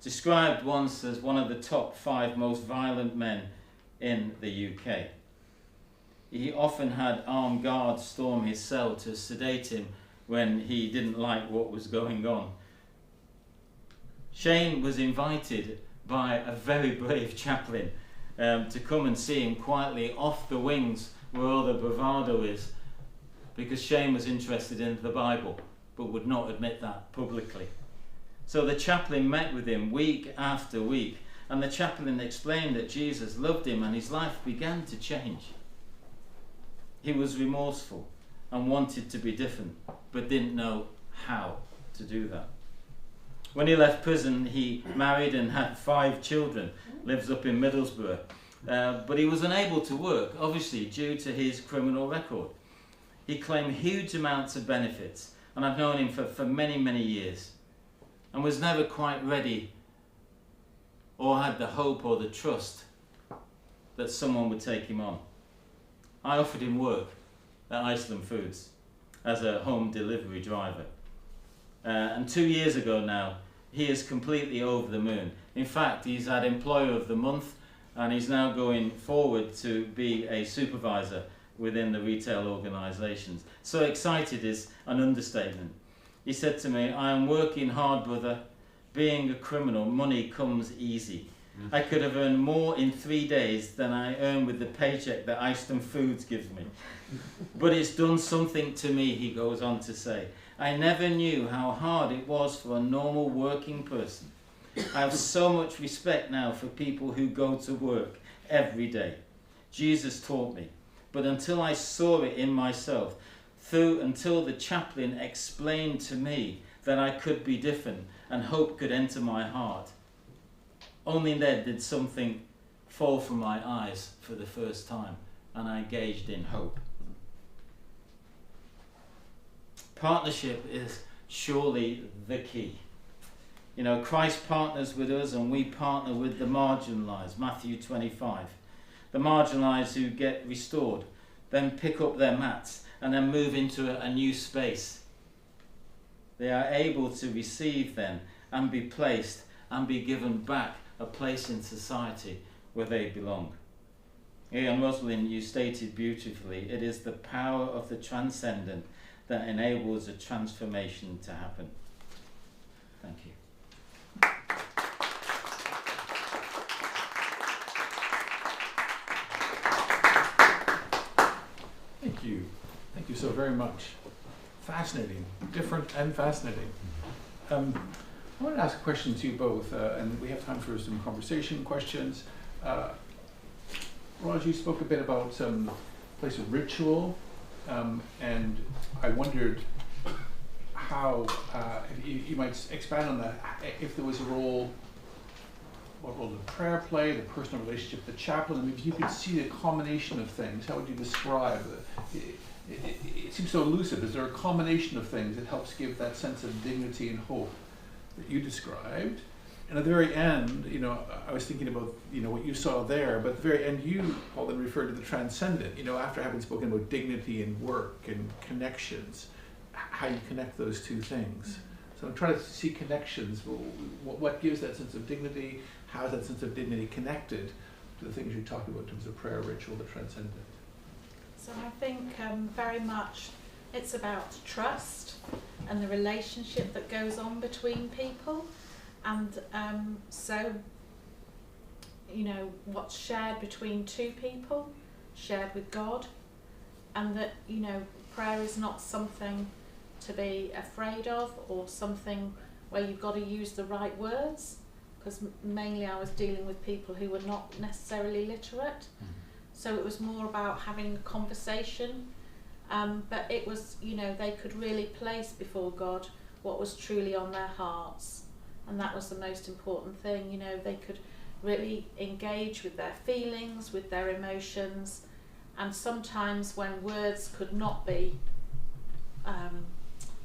described once as one of the top 5 most violent men in the UK. He often had armed guards storm his cell to sedate him when he didn't like what was going on. Shane was invited by a very brave chaplain to come and see him quietly off the wings where all the bravado is, because Shane was interested in the Bible but would not admit that publicly. So the chaplain met with him week after week, and the chaplain explained that Jesus loved him, and his life began to change. He was remorseful and wanted to be different, but didn't know how to do that. When he left prison, he married and had 5 children, lives up in Middlesbrough. But he was unable to work, obviously, due to his criminal record. He claimed huge amounts of benefits, and I've known him for many, many years, and was never quite ready or had the hope or the trust that someone would take him on. I offered him work at Iceland Foods as a home delivery driver. And 2 years ago now, he is completely over the moon. In fact, he's had Employer of the Month, and he's now going forward to be a supervisor within the retail organisations. So excited is an understatement. He said to me, "I am working hard, brother. Being a criminal, money comes easy. I could have earned more in 3 days than I earn with the paycheck that Iceland Foods gives me. But it's done something to me," he goes on to say. "I never knew how hard it was for a normal working person. I have so much respect now for people who go to work every day. Jesus taught me, but until I saw it in myself, until the chaplain explained to me that I could be different and hope could enter my heart, only then did something fall from my eyes for the first time, and I engaged in hope." Partnership is surely the key. You know, Christ partners with us and we partner with the marginalised, Matthew 25. The marginalised who get restored, then pick up their mats and then move into a new space. They are able to receive then and be placed and be given back a place in society where they belong. And Rosalind, you stated beautifully, it is the power of the transcendent that enables a transformation to happen. Thank you. Thank you. Thank you so very much. Fascinating, different and fascinating. I want to ask a question to you both, and we have time for some conversation questions. Raj, you spoke a bit about place of ritual, and I wondered how, if you might expand on that, if there was a role, what role did prayer play, the personal relationship, the chaplain? I mean, if you could see a combination of things, how would you describe it? It seems so elusive. Is there a combination of things that helps give that sense of dignity and hope that you described? And at the very end, you know, I was thinking about, you know, what you saw there, but at the very end, you, Paul, then referred to the transcendent, you know, after having spoken about dignity and work and connections, how you connect those two things. So I'm trying to see connections. What gives that sense of dignity? How is that sense of dignity connected to the things you talked about in terms of prayer, ritual, the transcendent? So I think very much it's about trust and the relationship that goes on between people. And so, you know, what's shared between two people, shared with God, and that, you know, prayer is not something to be afraid of or something where you've got to use the right words, because mainly I was dealing with people who were not necessarily literate. So it was more about having a conversation, but it was, you know, they could really place before God what was truly on their hearts. And that was the most important thing, you know, they could really engage with their feelings, with their emotions, and sometimes when words could not be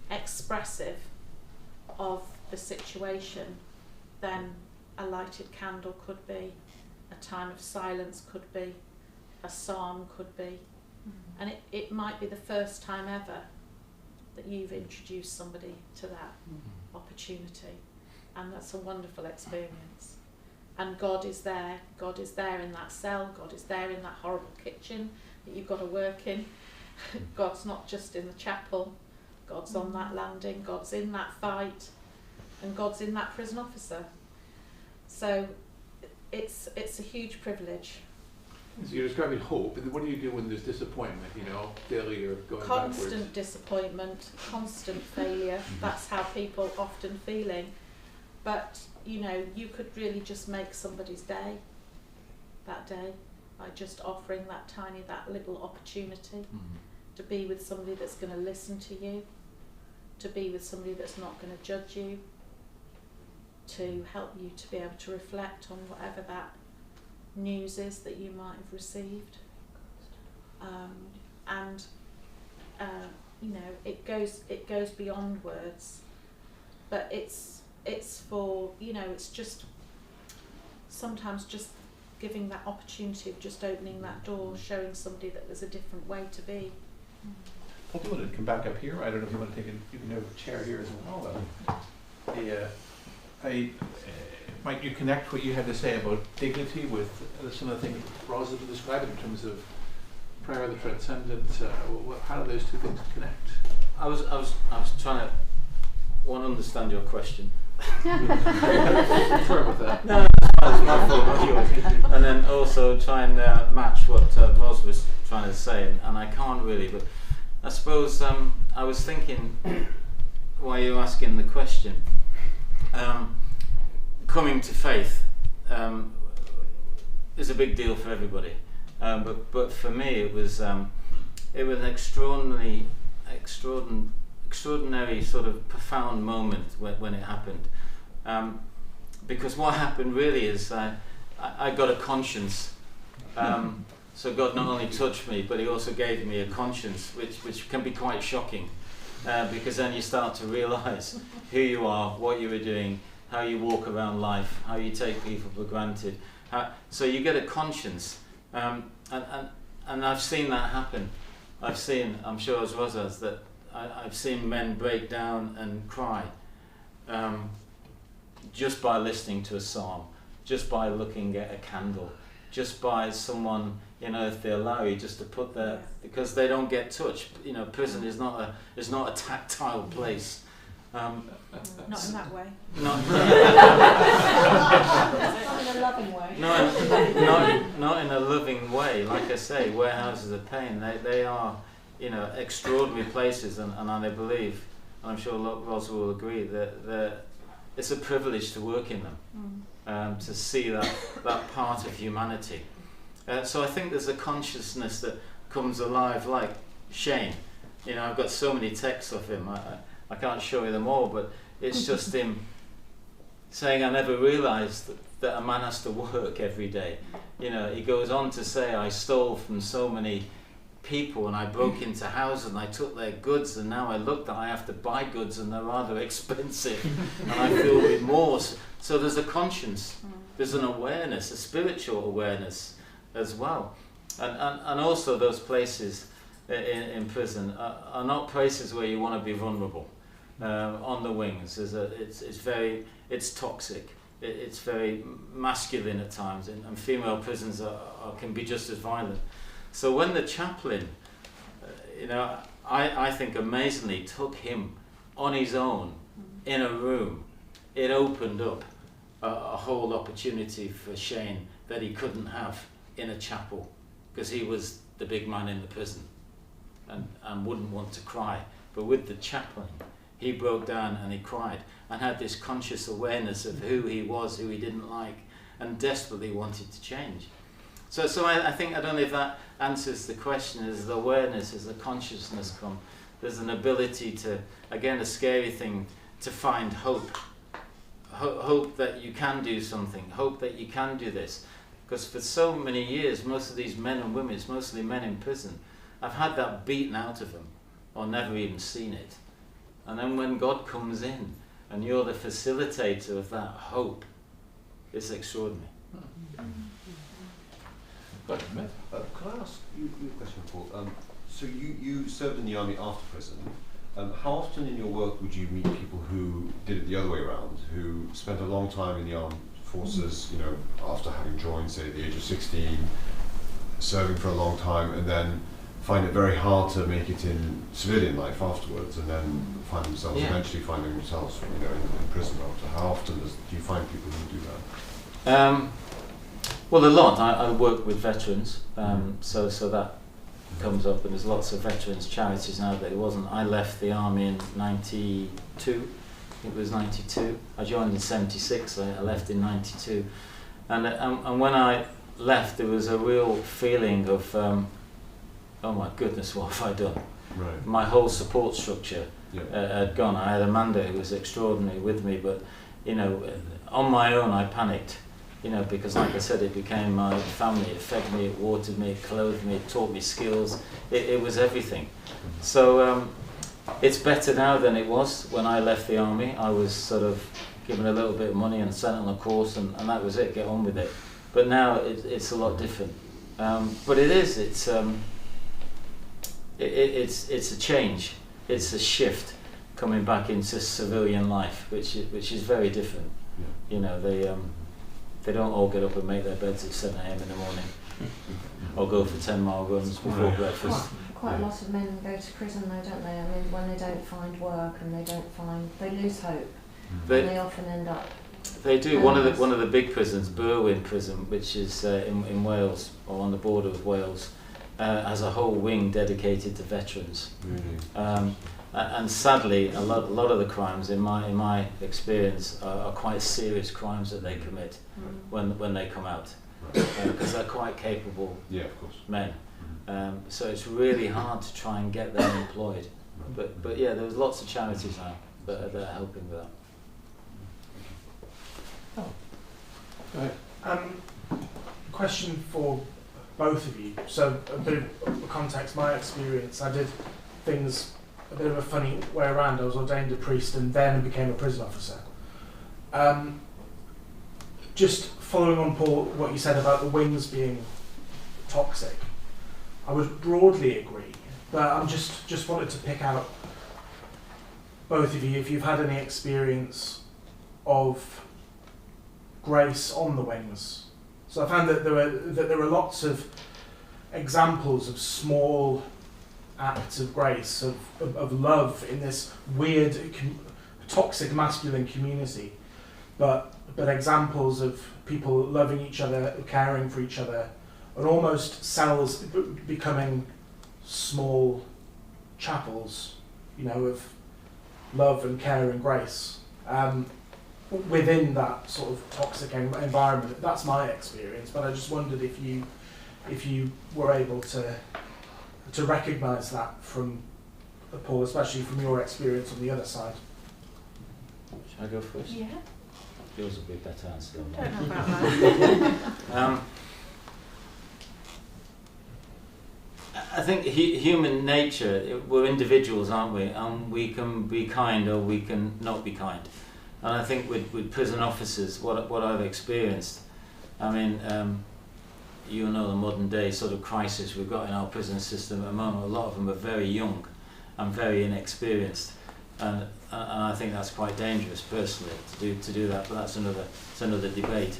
expressive of the situation, then a lighted candle could be, a time of silence could be, a psalm could be, and it might be the first time ever that you've introduced somebody to that opportunity. And that's a wonderful experience. And God is there in that cell, God is there in that horrible kitchen that you've got to work in. God's not just in the chapel, God's on that landing, God's in that fight, and God's in that prison officer. So it's a huge privilege. So you're describing hope, and then what do you do when there's disappointment, failure, going Constant backwards? Disappointment, constant failure. That's how people often feeling. But, you could really just make somebody's day that day by just offering that little opportunity to be with somebody that's going to listen to you, to be with somebody that's not going to judge you, to help you to be able to reflect on whatever that news is that you might have received. It goes beyond words, but it's for, it's just sometimes just giving that opportunity of just opening that door, showing somebody that there's a different way to be. Paul, do you want to come back up here? I don't know if you want to take you can have a chair here as well. Might you connect what you had to say about dignity with some of the things Rosalind described in terms of prayer, the transcendent? How do those two things connect? I was trying to understand your question. Sorry about that. No, it's my fault, not yours. And then also try and match what Ros was trying to say, and I can't really. But I suppose I was thinking while you were asking the question. Coming to faith is a big deal for everybody, but for me it was an extraordinary sort of profound moment when it happened, because what happened really is I got a conscience. So God not only touched me, but He also gave me a conscience, which can be quite shocking, because then you start to realise who you are, what you were doing, how you walk around life, how you take people for granted. So you get a conscience, and I've seen that happen. I'm sure as Ros has, that I've seen men break down and cry just by listening to a psalm, just by looking at a candle, just by someone, if they allow you, just to put their, because they don't get touched. Prison is not a tactile place. Not in that way. Not in a loving way. Not in a loving way. Like I say, warehouses of pain, they are, extraordinary places, and I believe, and I'm sure Ros will agree, that it's a privilege to work in them, to see that part of humanity. So I think there's a consciousness that comes alive, like Shane. I've got so many texts of him. I can't show you them all, but it's just him saying, I never realised that a man has to work every day. He goes on to say, I stole from so many people, and I broke into houses and I took their goods, and now I look that I have to buy goods and they're rather expensive, and I feel remorse. So there's a conscience, there's an awareness, a spiritual awareness as well. And also those places in prison are not places where you want to be vulnerable. On the wings, it's toxic. It's very masculine at times, and female prisons can be just as violent. So when the chaplain, I think amazingly took him on his own in a room, it opened up a whole opportunity for Shane that he couldn't have in a chapel, because he was the big man in the prison and wouldn't want to cry. But with the chaplain, he broke down and he cried and had this conscious awareness of who he was, who he didn't like, and desperately wanted to change. So I think, I don't know if that answers the question, is the awareness, is the consciousness come. There's an ability to, again, a scary thing, to find hope. Hope that you can do something, hope that you can do this. Because for so many years, most of these men and women, it's mostly men in prison, have had that beaten out of them, or never even seen it. And then when God comes in, and you're the facilitator of that hope, it's extraordinary. Could I ask you a question, Paul? So you served in the army after prison. How often in your work would you meet people who did it the other way around, who spent a long time in the armed forces, after having joined, say, at the age of 16, serving for a long time, and then find it very hard to make it in civilian life afterwards, and then find themselves eventually finding themselves, in prison after? How often do you find people who do that? Well, a lot. I work with veterans, so that comes up, and there's lots of veterans charities now that it wasn't. I left the army in 92. It was 92. I joined in 76. I left in 92, and when I left, there was a real feeling of, oh my goodness, what have I done? Right. My whole support structure had gone. I had Amanda who was extraordinary with me, but you know, on my own I panicked. You know, because like I said, it became my family. It fed me, it watered me, it clothed me, it taught me skills. It was everything. So it's better now than it was when I left the army. I was sort of given a little bit of money and sent on a course, and that was it. Get on with it. But now it's a lot different. But it's a change. It's a shift coming back into civilian life, which is very different. You know, they don't all get up and make their beds at 7 a.m. in the morning, or go for 10-mile runs before breakfast. Quite a lot of men go to prison though, don't they? I mean, when they don't find work and they lose hope, and they often end up. They do. One of the big prisons, Berwyn Prison, which is in Wales, or on the border of Wales, has a whole wing dedicated to veterans. Really? And sadly, a lot of the crimes, in my experience, are quite serious crimes that they commit when they come out, because they're quite capable Of course. men. So it's really hard to try and get them employed. But yeah, there's lots of charities now that are helping with that. Go ahead. Question for both of you. So a bit of context, my experience, I did things a bit of a funny way around. I was ordained a priest and then became a prison officer. Just following on, Paul, what you said about the wings being toxic, I would broadly agree, but I'm just wanted to pick out, both of you, if you've had any experience of grace on the wings. So I found that there were lots of examples of small acts of grace, of love in this weird, toxic masculine community, but examples of people loving each other, caring for each other, and almost cells becoming small chapels, you know, of love and care and grace within that sort of toxic environment. That's my experience, but I just wondered if you were able to recognise that from Paul, especially from your experience on the other side. Shall I go first? Yeah. Yours will be a better answer than Don't mine. know about that. I think human nature, we're individuals, aren't we? And we can be kind or we can not be kind. And I think with prison officers, what I've experienced, I mean, you know, the modern day sort of crisis we've got in our prison system at the moment, a lot of them are very young and very inexperienced. And I think that's quite dangerous personally to do that, but that's another debate.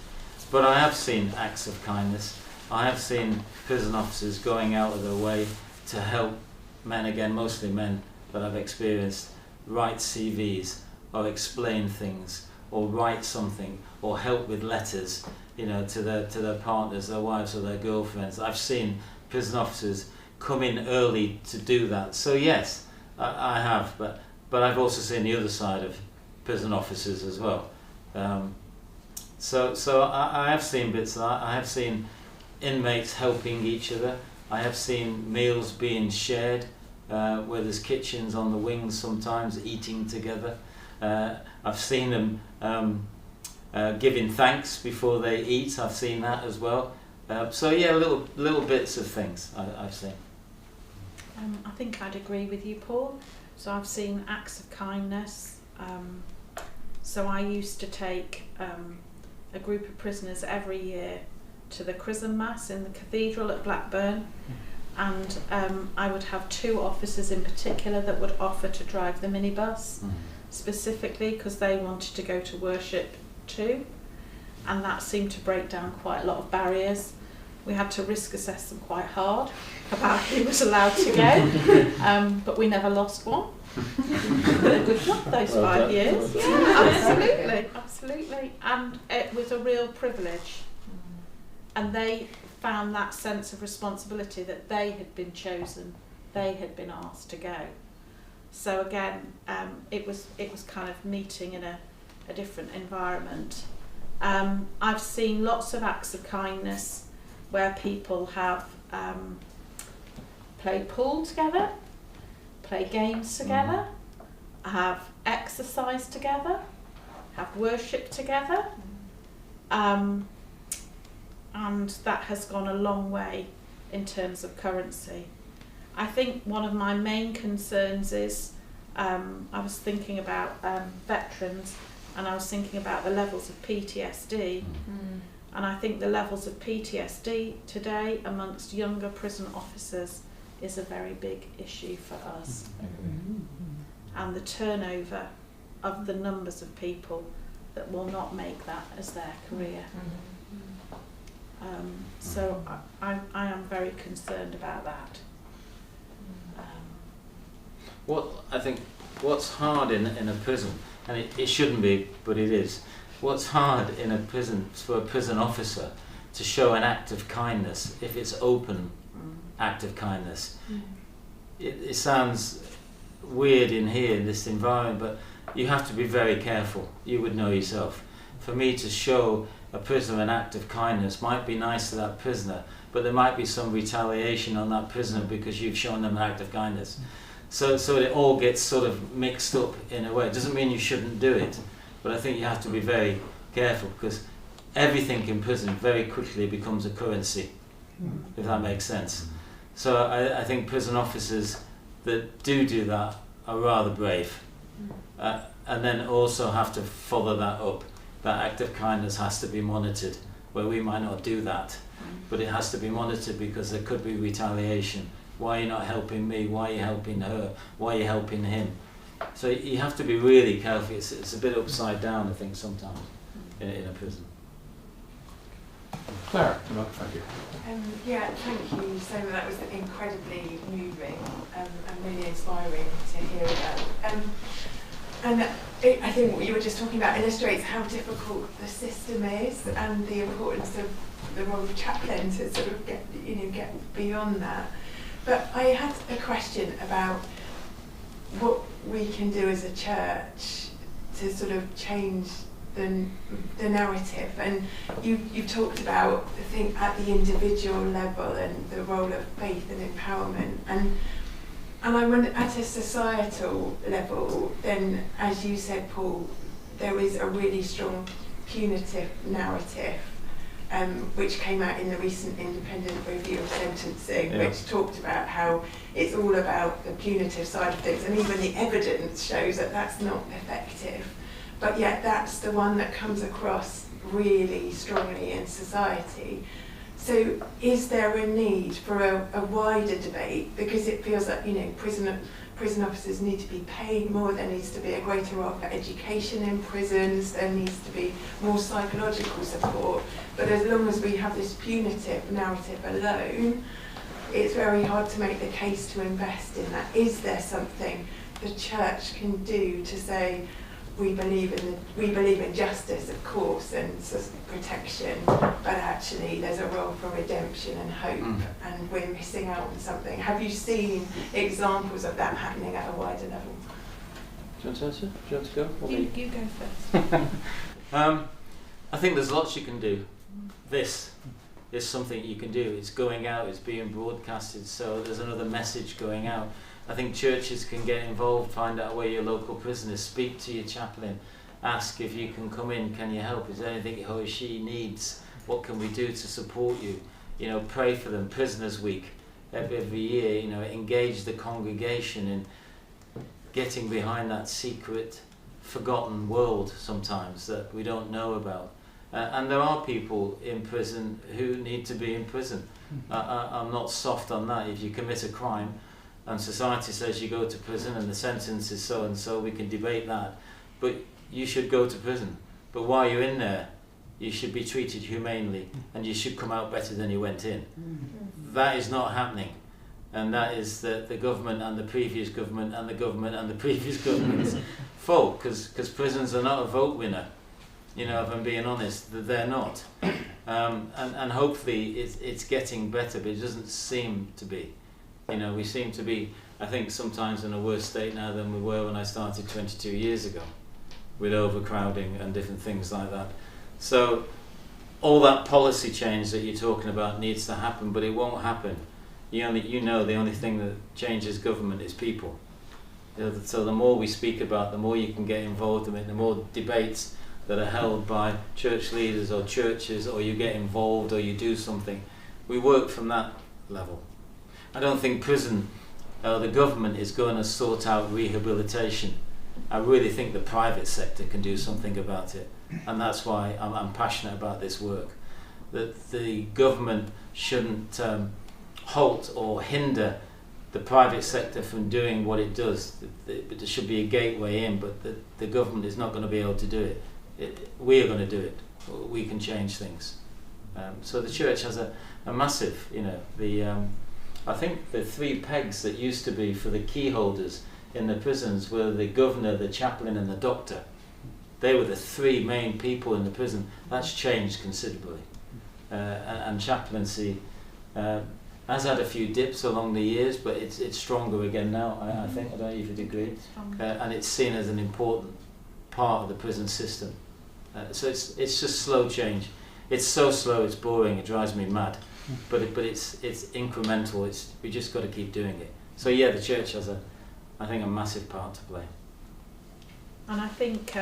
But I have seen acts of kindness. I have seen prison officers going out of their way to help men, again mostly men that I've experienced, write CVs or explain things or write something or help with letters, you know, to their partners, their wives or their girlfriends. I've seen prison officers come in early to do that. So yes, I have, but I've also seen the other side of prison officers as well. So I have seen bits of that. I have seen inmates helping each other. I have seen meals being shared, where there's kitchens on the wings sometimes, eating together. I've seen them giving thanks before they eat. I've seen that as well. So yeah, little bits of things I've seen. I think I'd agree with you, Paul. So I've seen acts of kindness. So I used to take a group of prisoners every year to the Chrism Mass in the cathedral at Blackburn, and I would have two officers in particular that would offer to drive the minibus, specifically because they wanted to go to worship too, and that seemed to break down quite a lot of barriers. We had to risk assess them quite hard about who was allowed to go, but we never lost one. Did a good job those 5 years. Yeah, absolutely. And it was a real privilege. and they found that sense of responsibility that they had been chosen, they had been asked to go. So again, it was kind of meeting in a different environment. I've seen lots of acts of kindness where people have played pool together, play games together, have exercised together, have worshipped together, and that has gone a long way in terms of currency. I think one of my main concerns is, I was thinking about veterans, and I was thinking about the levels of PTSD, and I think the levels of PTSD today amongst younger prison officers is a very big issue for us. And the turnover of the numbers of people that will not make that as their career. So I am very concerned about that. I think what's hard in a prison, and it shouldn't be, but it is, what's hard in a prison for a prison officer to show an act of kindness, if it's open act of kindness. It sounds weird in here, in this environment, but you have to be very careful. You would know yourself. For me to show a prisoner an act of kindness might be nice to that prisoner, but there might be some retaliation on that prisoner because you've shown them an act of kindness. So it all gets sort of mixed up in a way. It doesn't mean you shouldn't do it, but I think you have to be very careful, because everything in prison very quickly becomes a currency, if that makes sense. So I think prison officers that do that are rather brave, and then also have to follow that up. That act of kindness has to be monitored, where we might not do that, but it has to be monitored because there could be retaliation. Why are you not helping me? Why are you helping her? Why are you helping him? So you have to be really careful. It's a bit upside down, I think, sometimes in a prison. Claire, thank you. Yeah, thank you. So that was incredibly moving and really inspiring to hear about. And I think what you were just talking about illustrates how difficult the system is, and the importance of the role of chaplain to sort of get beyond that. But I had a question about what we can do as a church to sort of change the narrative. And you've talked about, I think, at the individual level and the role of faith and empowerment. And I wonder, at a societal level, then, as you said, Paul, there is a really strong punitive narrative, which came out in the recent independent review of sentencing, which talked about how it's all about the punitive side of things, and even the evidence shows that that's not effective. But yet that's the one that comes across really strongly in society. So is there a need for a wider debate? Because it feels like, prison officers need to be paid more, there needs to be a greater role for education in prisons, there needs to be more psychological support. But as long as we have this punitive narrative alone, it's very hard to make the case to invest in that. Is there something the church can do to say, we believe in justice, of course, and protection, but actually there's a role for redemption and hope, and we're missing out on something? Have you seen examples of that happening at a wider level? Do you want to answer? Do you want to go? You go first. I think there's lots you can do. This is something you can do. It's going out, it's being broadcasted, so there's another message going out. I think churches can get involved, find out where your local prison is, speak to your chaplain, ask if you can come in, can you help, is there anything he or she needs, what can we do to support you, pray for them. Prisoners Week every year, engage the congregation in getting behind that secret, forgotten world sometimes that we don't know about. And there are people in prison who need to be in prison. I'm not soft on that. If you commit a crime, and society says you go to prison and the sentence is so and so, we can debate that. But you should go to prison. But while you're in there, you should be treated humanely, and you should come out better than you went in. That is not happening. And that is the government and the previous government and the government and the previous government's fault, because prisons are not a vote winner. If I'm being honest, they're not. And hopefully it's getting better, but it doesn't seem to be. You know, we seem to be, I think, sometimes in a worse state now than we were when I started 22 years ago, with overcrowding and different things like that. So all that policy change that you're talking about needs to happen, but it won't happen. You know the only thing that changes government is people. So the more we speak about, the more you can get involved in it, the more debates that are held by church leaders or churches, or you get involved or you do something. We work from that level. I don't think prison, the government is going to sort out rehabilitation. I really think the private sector can do something about it, and that's why I'm passionate about this work. That the government shouldn't halt or hinder the private sector from doing what it does. There should be a gateway in, but the government is not going to be able to do it. We are going to do it. We can change things. So the church has a massive, you know, I think the 3 pegs that used to be for the key holders in the prisons were the governor, the chaplain and the doctor. They were the 3 main people in the prison. That's changed considerably. And chaplaincy has had a few dips along the years, but it's stronger again now, I think. I don't know if you'd agree. And it's seen as an important part of the prison system. So it's just slow change. It's so slow, it's boring, it drives me mad. But it's incremental. We just got to keep doing it. So yeah, the church has I think a massive part to play. And I think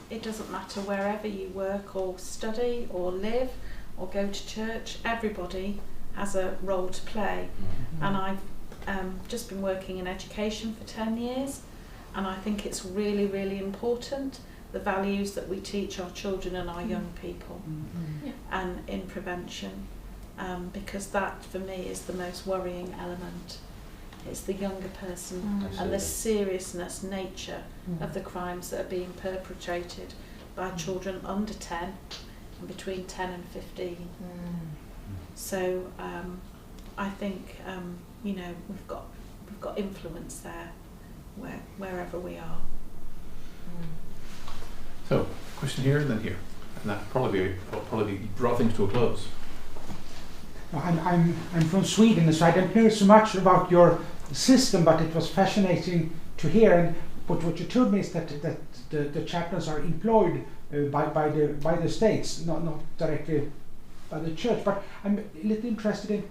it doesn't matter wherever you work or study or live or go to church. Everybody has a role to play. Mm-hmm. And I've just been working in education for 10 years, and I think it's really, really important, the values that we teach our children and our young people, and in prevention, because that for me is the most worrying element. It's the younger person and the seriousness, nature of the crimes that are being perpetrated by children under 10 and between 10 and 15. So I think you know, we've got influence there wherever we are. So, question here and then here, and that probably draw things to a close. I'm from Sweden, so I don't know so much about your system, but it was fascinating to hear. But what you told me is that the chaplains are employed by the states, not directly by the church. But I'm a little interested in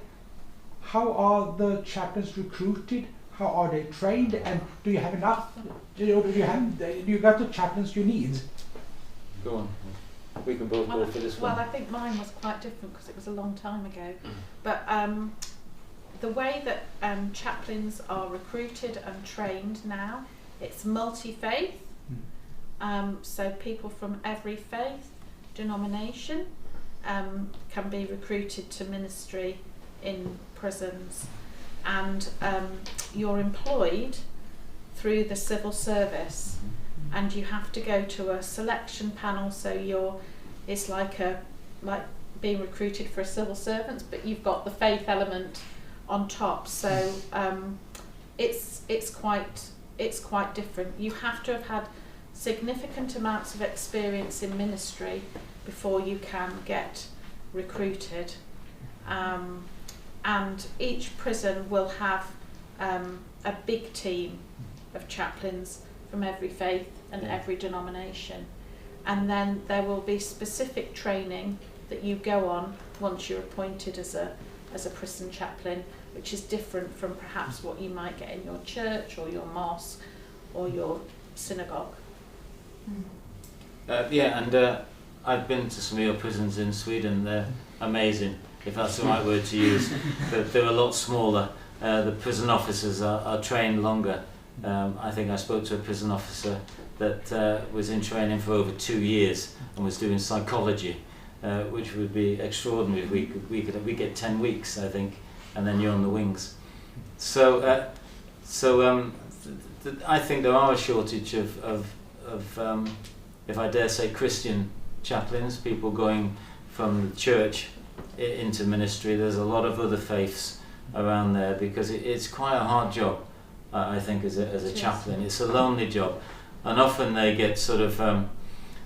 how are the chaplains recruited? How are they trained? And do you have enough? Do you got the chaplains you need? Go on. We can both go for this one. Well, I think mine was quite different because it was a long time ago. But the way that chaplains are recruited and trained now, it's multi-faith. So people from every faith denomination can be recruited to ministry in prisons, and you're employed through the civil service, and you have to go to a selection panel. So it's like being recruited for a civil servant, but you've got the faith element on top. So it's quite different. You have to have had significant amounts of experience in ministry before you can get recruited. And each prison will have a big team of chaplains from every faith and every denomination. And then there will be specific training that you go on once you're appointed as a prison chaplain, which is different from perhaps what you might get in your church or your mosque or your synagogue. I've been to some of your prisons in Sweden. They're amazing, if that's the right word to use. They're a lot smaller. The prison officers are trained longer. I think I spoke to a prison officer that was in training for over 2 years and was doing psychology, which would be extraordinary. We get 10 weeks, I think, and then you're on the wings. So I think there are a shortage of if I dare say, Christian chaplains, people going from the church into ministry. There's a lot of other faiths around there because it's quite a hard job, I think, as a chaplain. It's a lonely job, and often they get sort of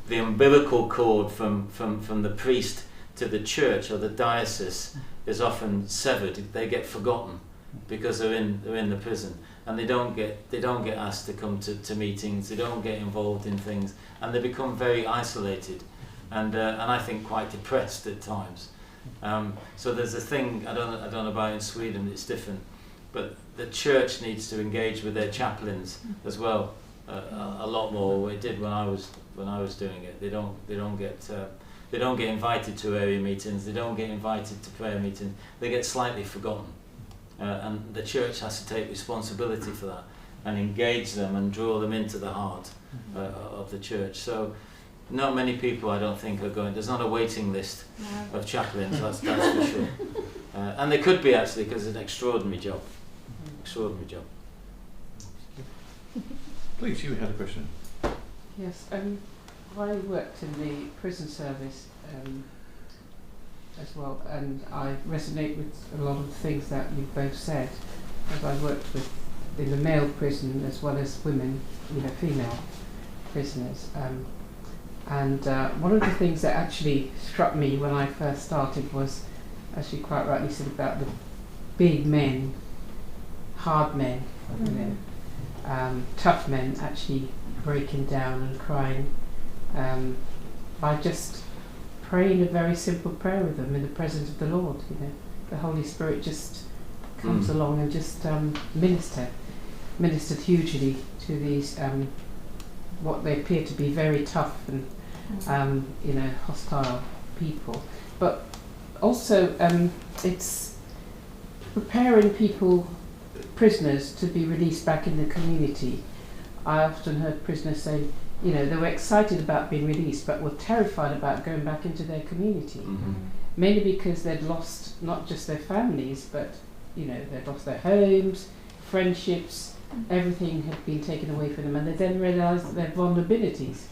the umbilical cord from the priest to the church or the diocese is often severed. They get forgotten because they're in the prison, and they don't get asked to come to meetings. They don't get involved in things, and they become very isolated, and I think quite depressed at times. So there's a thing, I don't know about in Sweden, it's different, but the church needs to engage with their chaplains as well, a lot more. It did when I was doing it. They don't get invited to area meetings. They don't get invited to prayer meetings. They get slightly forgotten, and the church has to take responsibility for that and engage them and draw them into the heart of the church. So not many people, I don't think, are going. There's not a waiting list of chaplains. That's for sure. And there could be, actually, because it's an extraordinary job. Extraordinary job. Please, you had a question. Yes, I worked in the prison service as well, and I resonate with a lot of the things that you both said, as I worked in the male prison as well as women, female prisoners. And one of the things that actually struck me when I first started was, as you quite rightly said, about the big men, hard men, tough men actually breaking down and crying by just praying a very simple prayer with them in the presence of the Lord. The Holy Spirit just comes along and just ministered hugely to these what they appear to be very tough and hostile people. But also it's preparing people, prisoners, to be released back in the community. I often heard prisoners say, they were excited about being released but were terrified about going back into their community, mainly because they'd lost not just their families, but they'd lost their homes, friendships, everything had been taken away from them, and they then realised their vulnerabilities.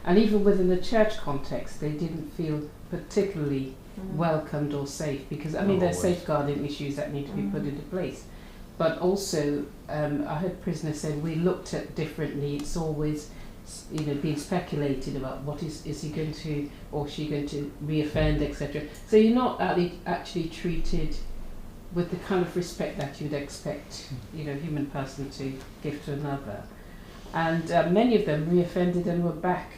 And even within the church context, they didn't feel particularly welcomed or safe, because there's safeguarding issues that need to be put into place. But also, I heard prisoners say, we looked at differently. It's always, being speculated about what is he going to, or she going to reoffend, etc. So you're not actually treated with the kind of respect that you'd expect, a human person to give to another. And many of them reoffended and were back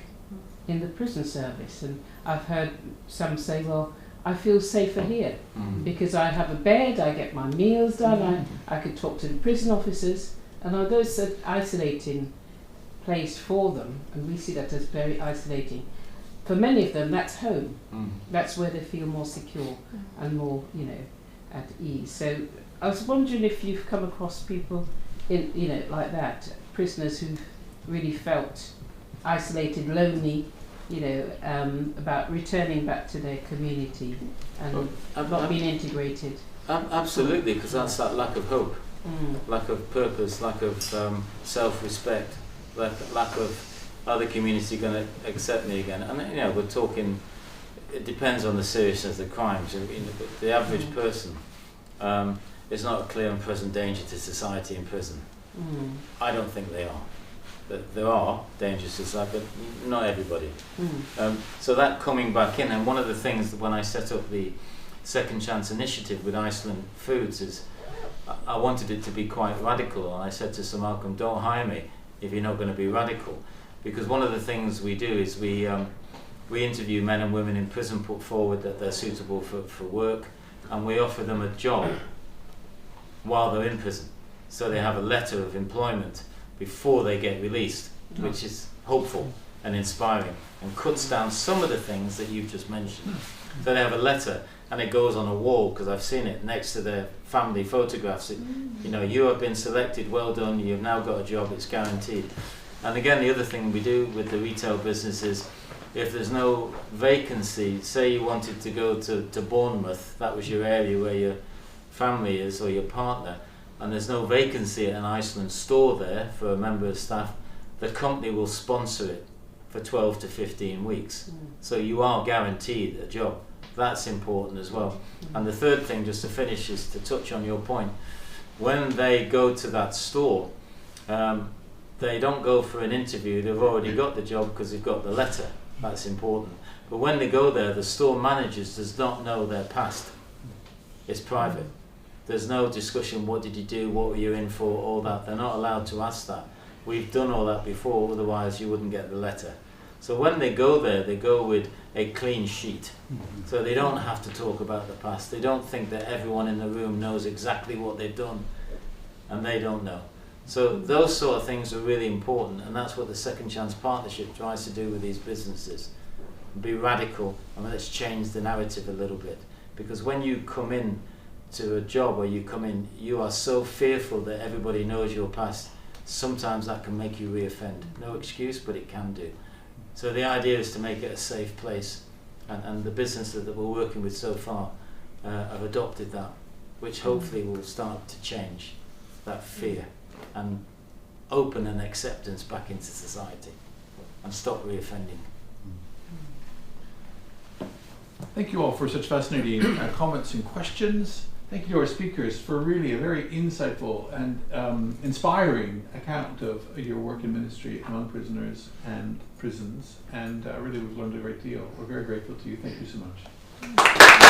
in the prison service. And I've heard some say, well, I feel safer here because I have a bed, I get my meals done, I could talk to the prison officers, and although it's an isolating place for them, and we see that as very isolating, for many of them that's home. That's where they feel more secure and more, at ease. So I was wondering if you've come across people in, like that, prisoners who've really felt isolated, lonely, about returning back to their community and not being integrated. Absolutely, because that's that lack of hope, lack of purpose, lack of self-respect, lack of are the community going to accept me again? And we're talking. It depends on the seriousness of the crimes. The average person is not a clear and present danger to society in prison. I don't think they are. There are dangers to society, but not everybody. So that coming back in, and one of the things that when I set up the Second Chance initiative with Iceland Foods is I wanted it to be quite radical, and I said to Sir Malcolm, don't hire me if you're not going to be radical, because one of the things we do is we interview men and women in prison, put forward that they're suitable for work, and we offer them a job while they're in prison, so they have a letter of employment before they get released, which is hopeful and inspiring and cuts down some of the things that you've just mentioned. So they have a letter and it goes on a wall, because I've seen it next to their family photographs. You have been selected, well done, you've now got a job, it's guaranteed. And again, the other thing we do with the retail business is if there's no vacancy, say you wanted to go to Bournemouth, that was your area where your family is or your partner, and there's no vacancy at an Iceland store there for a member of staff, the company will sponsor it for 12 to 15 weeks. So you are guaranteed a job. That's important as well. And the third thing, just to finish, is to touch on your point. When they go to that store, they don't go for an interview, they've already got the job because they've got the letter. That's important. But when they go there, the store manager does not know their past. It's private. There's no discussion, what did you do, what were you in for, all that. They're not allowed to ask that. We've done all that before, otherwise you wouldn't get the letter. So when they go there, they go with a clean sheet. So they don't have to talk about the past. They don't think that everyone in the room knows exactly what they've done, and they don't know. So those sort of things are really important, and that's what the Second Chance Partnership tries to do with these businesses. Be radical, and let's change the narrative a little bit. Because when you come in to a job, or you come in, you are so fearful that everybody knows your past. Sometimes that can make you re-offend. No excuse, but it can do. So the idea is to make it a safe place, and the businesses that we're working with so far have adopted that, which hopefully will start to change that fear and open an acceptance back into society and stop re-offending. Thank you all for such fascinating comments and questions. Thank you to our speakers for really a very insightful and inspiring account of your work in ministry among prisoners and prisons. And really we've learned a great deal. We're very grateful to you. Thank you so much.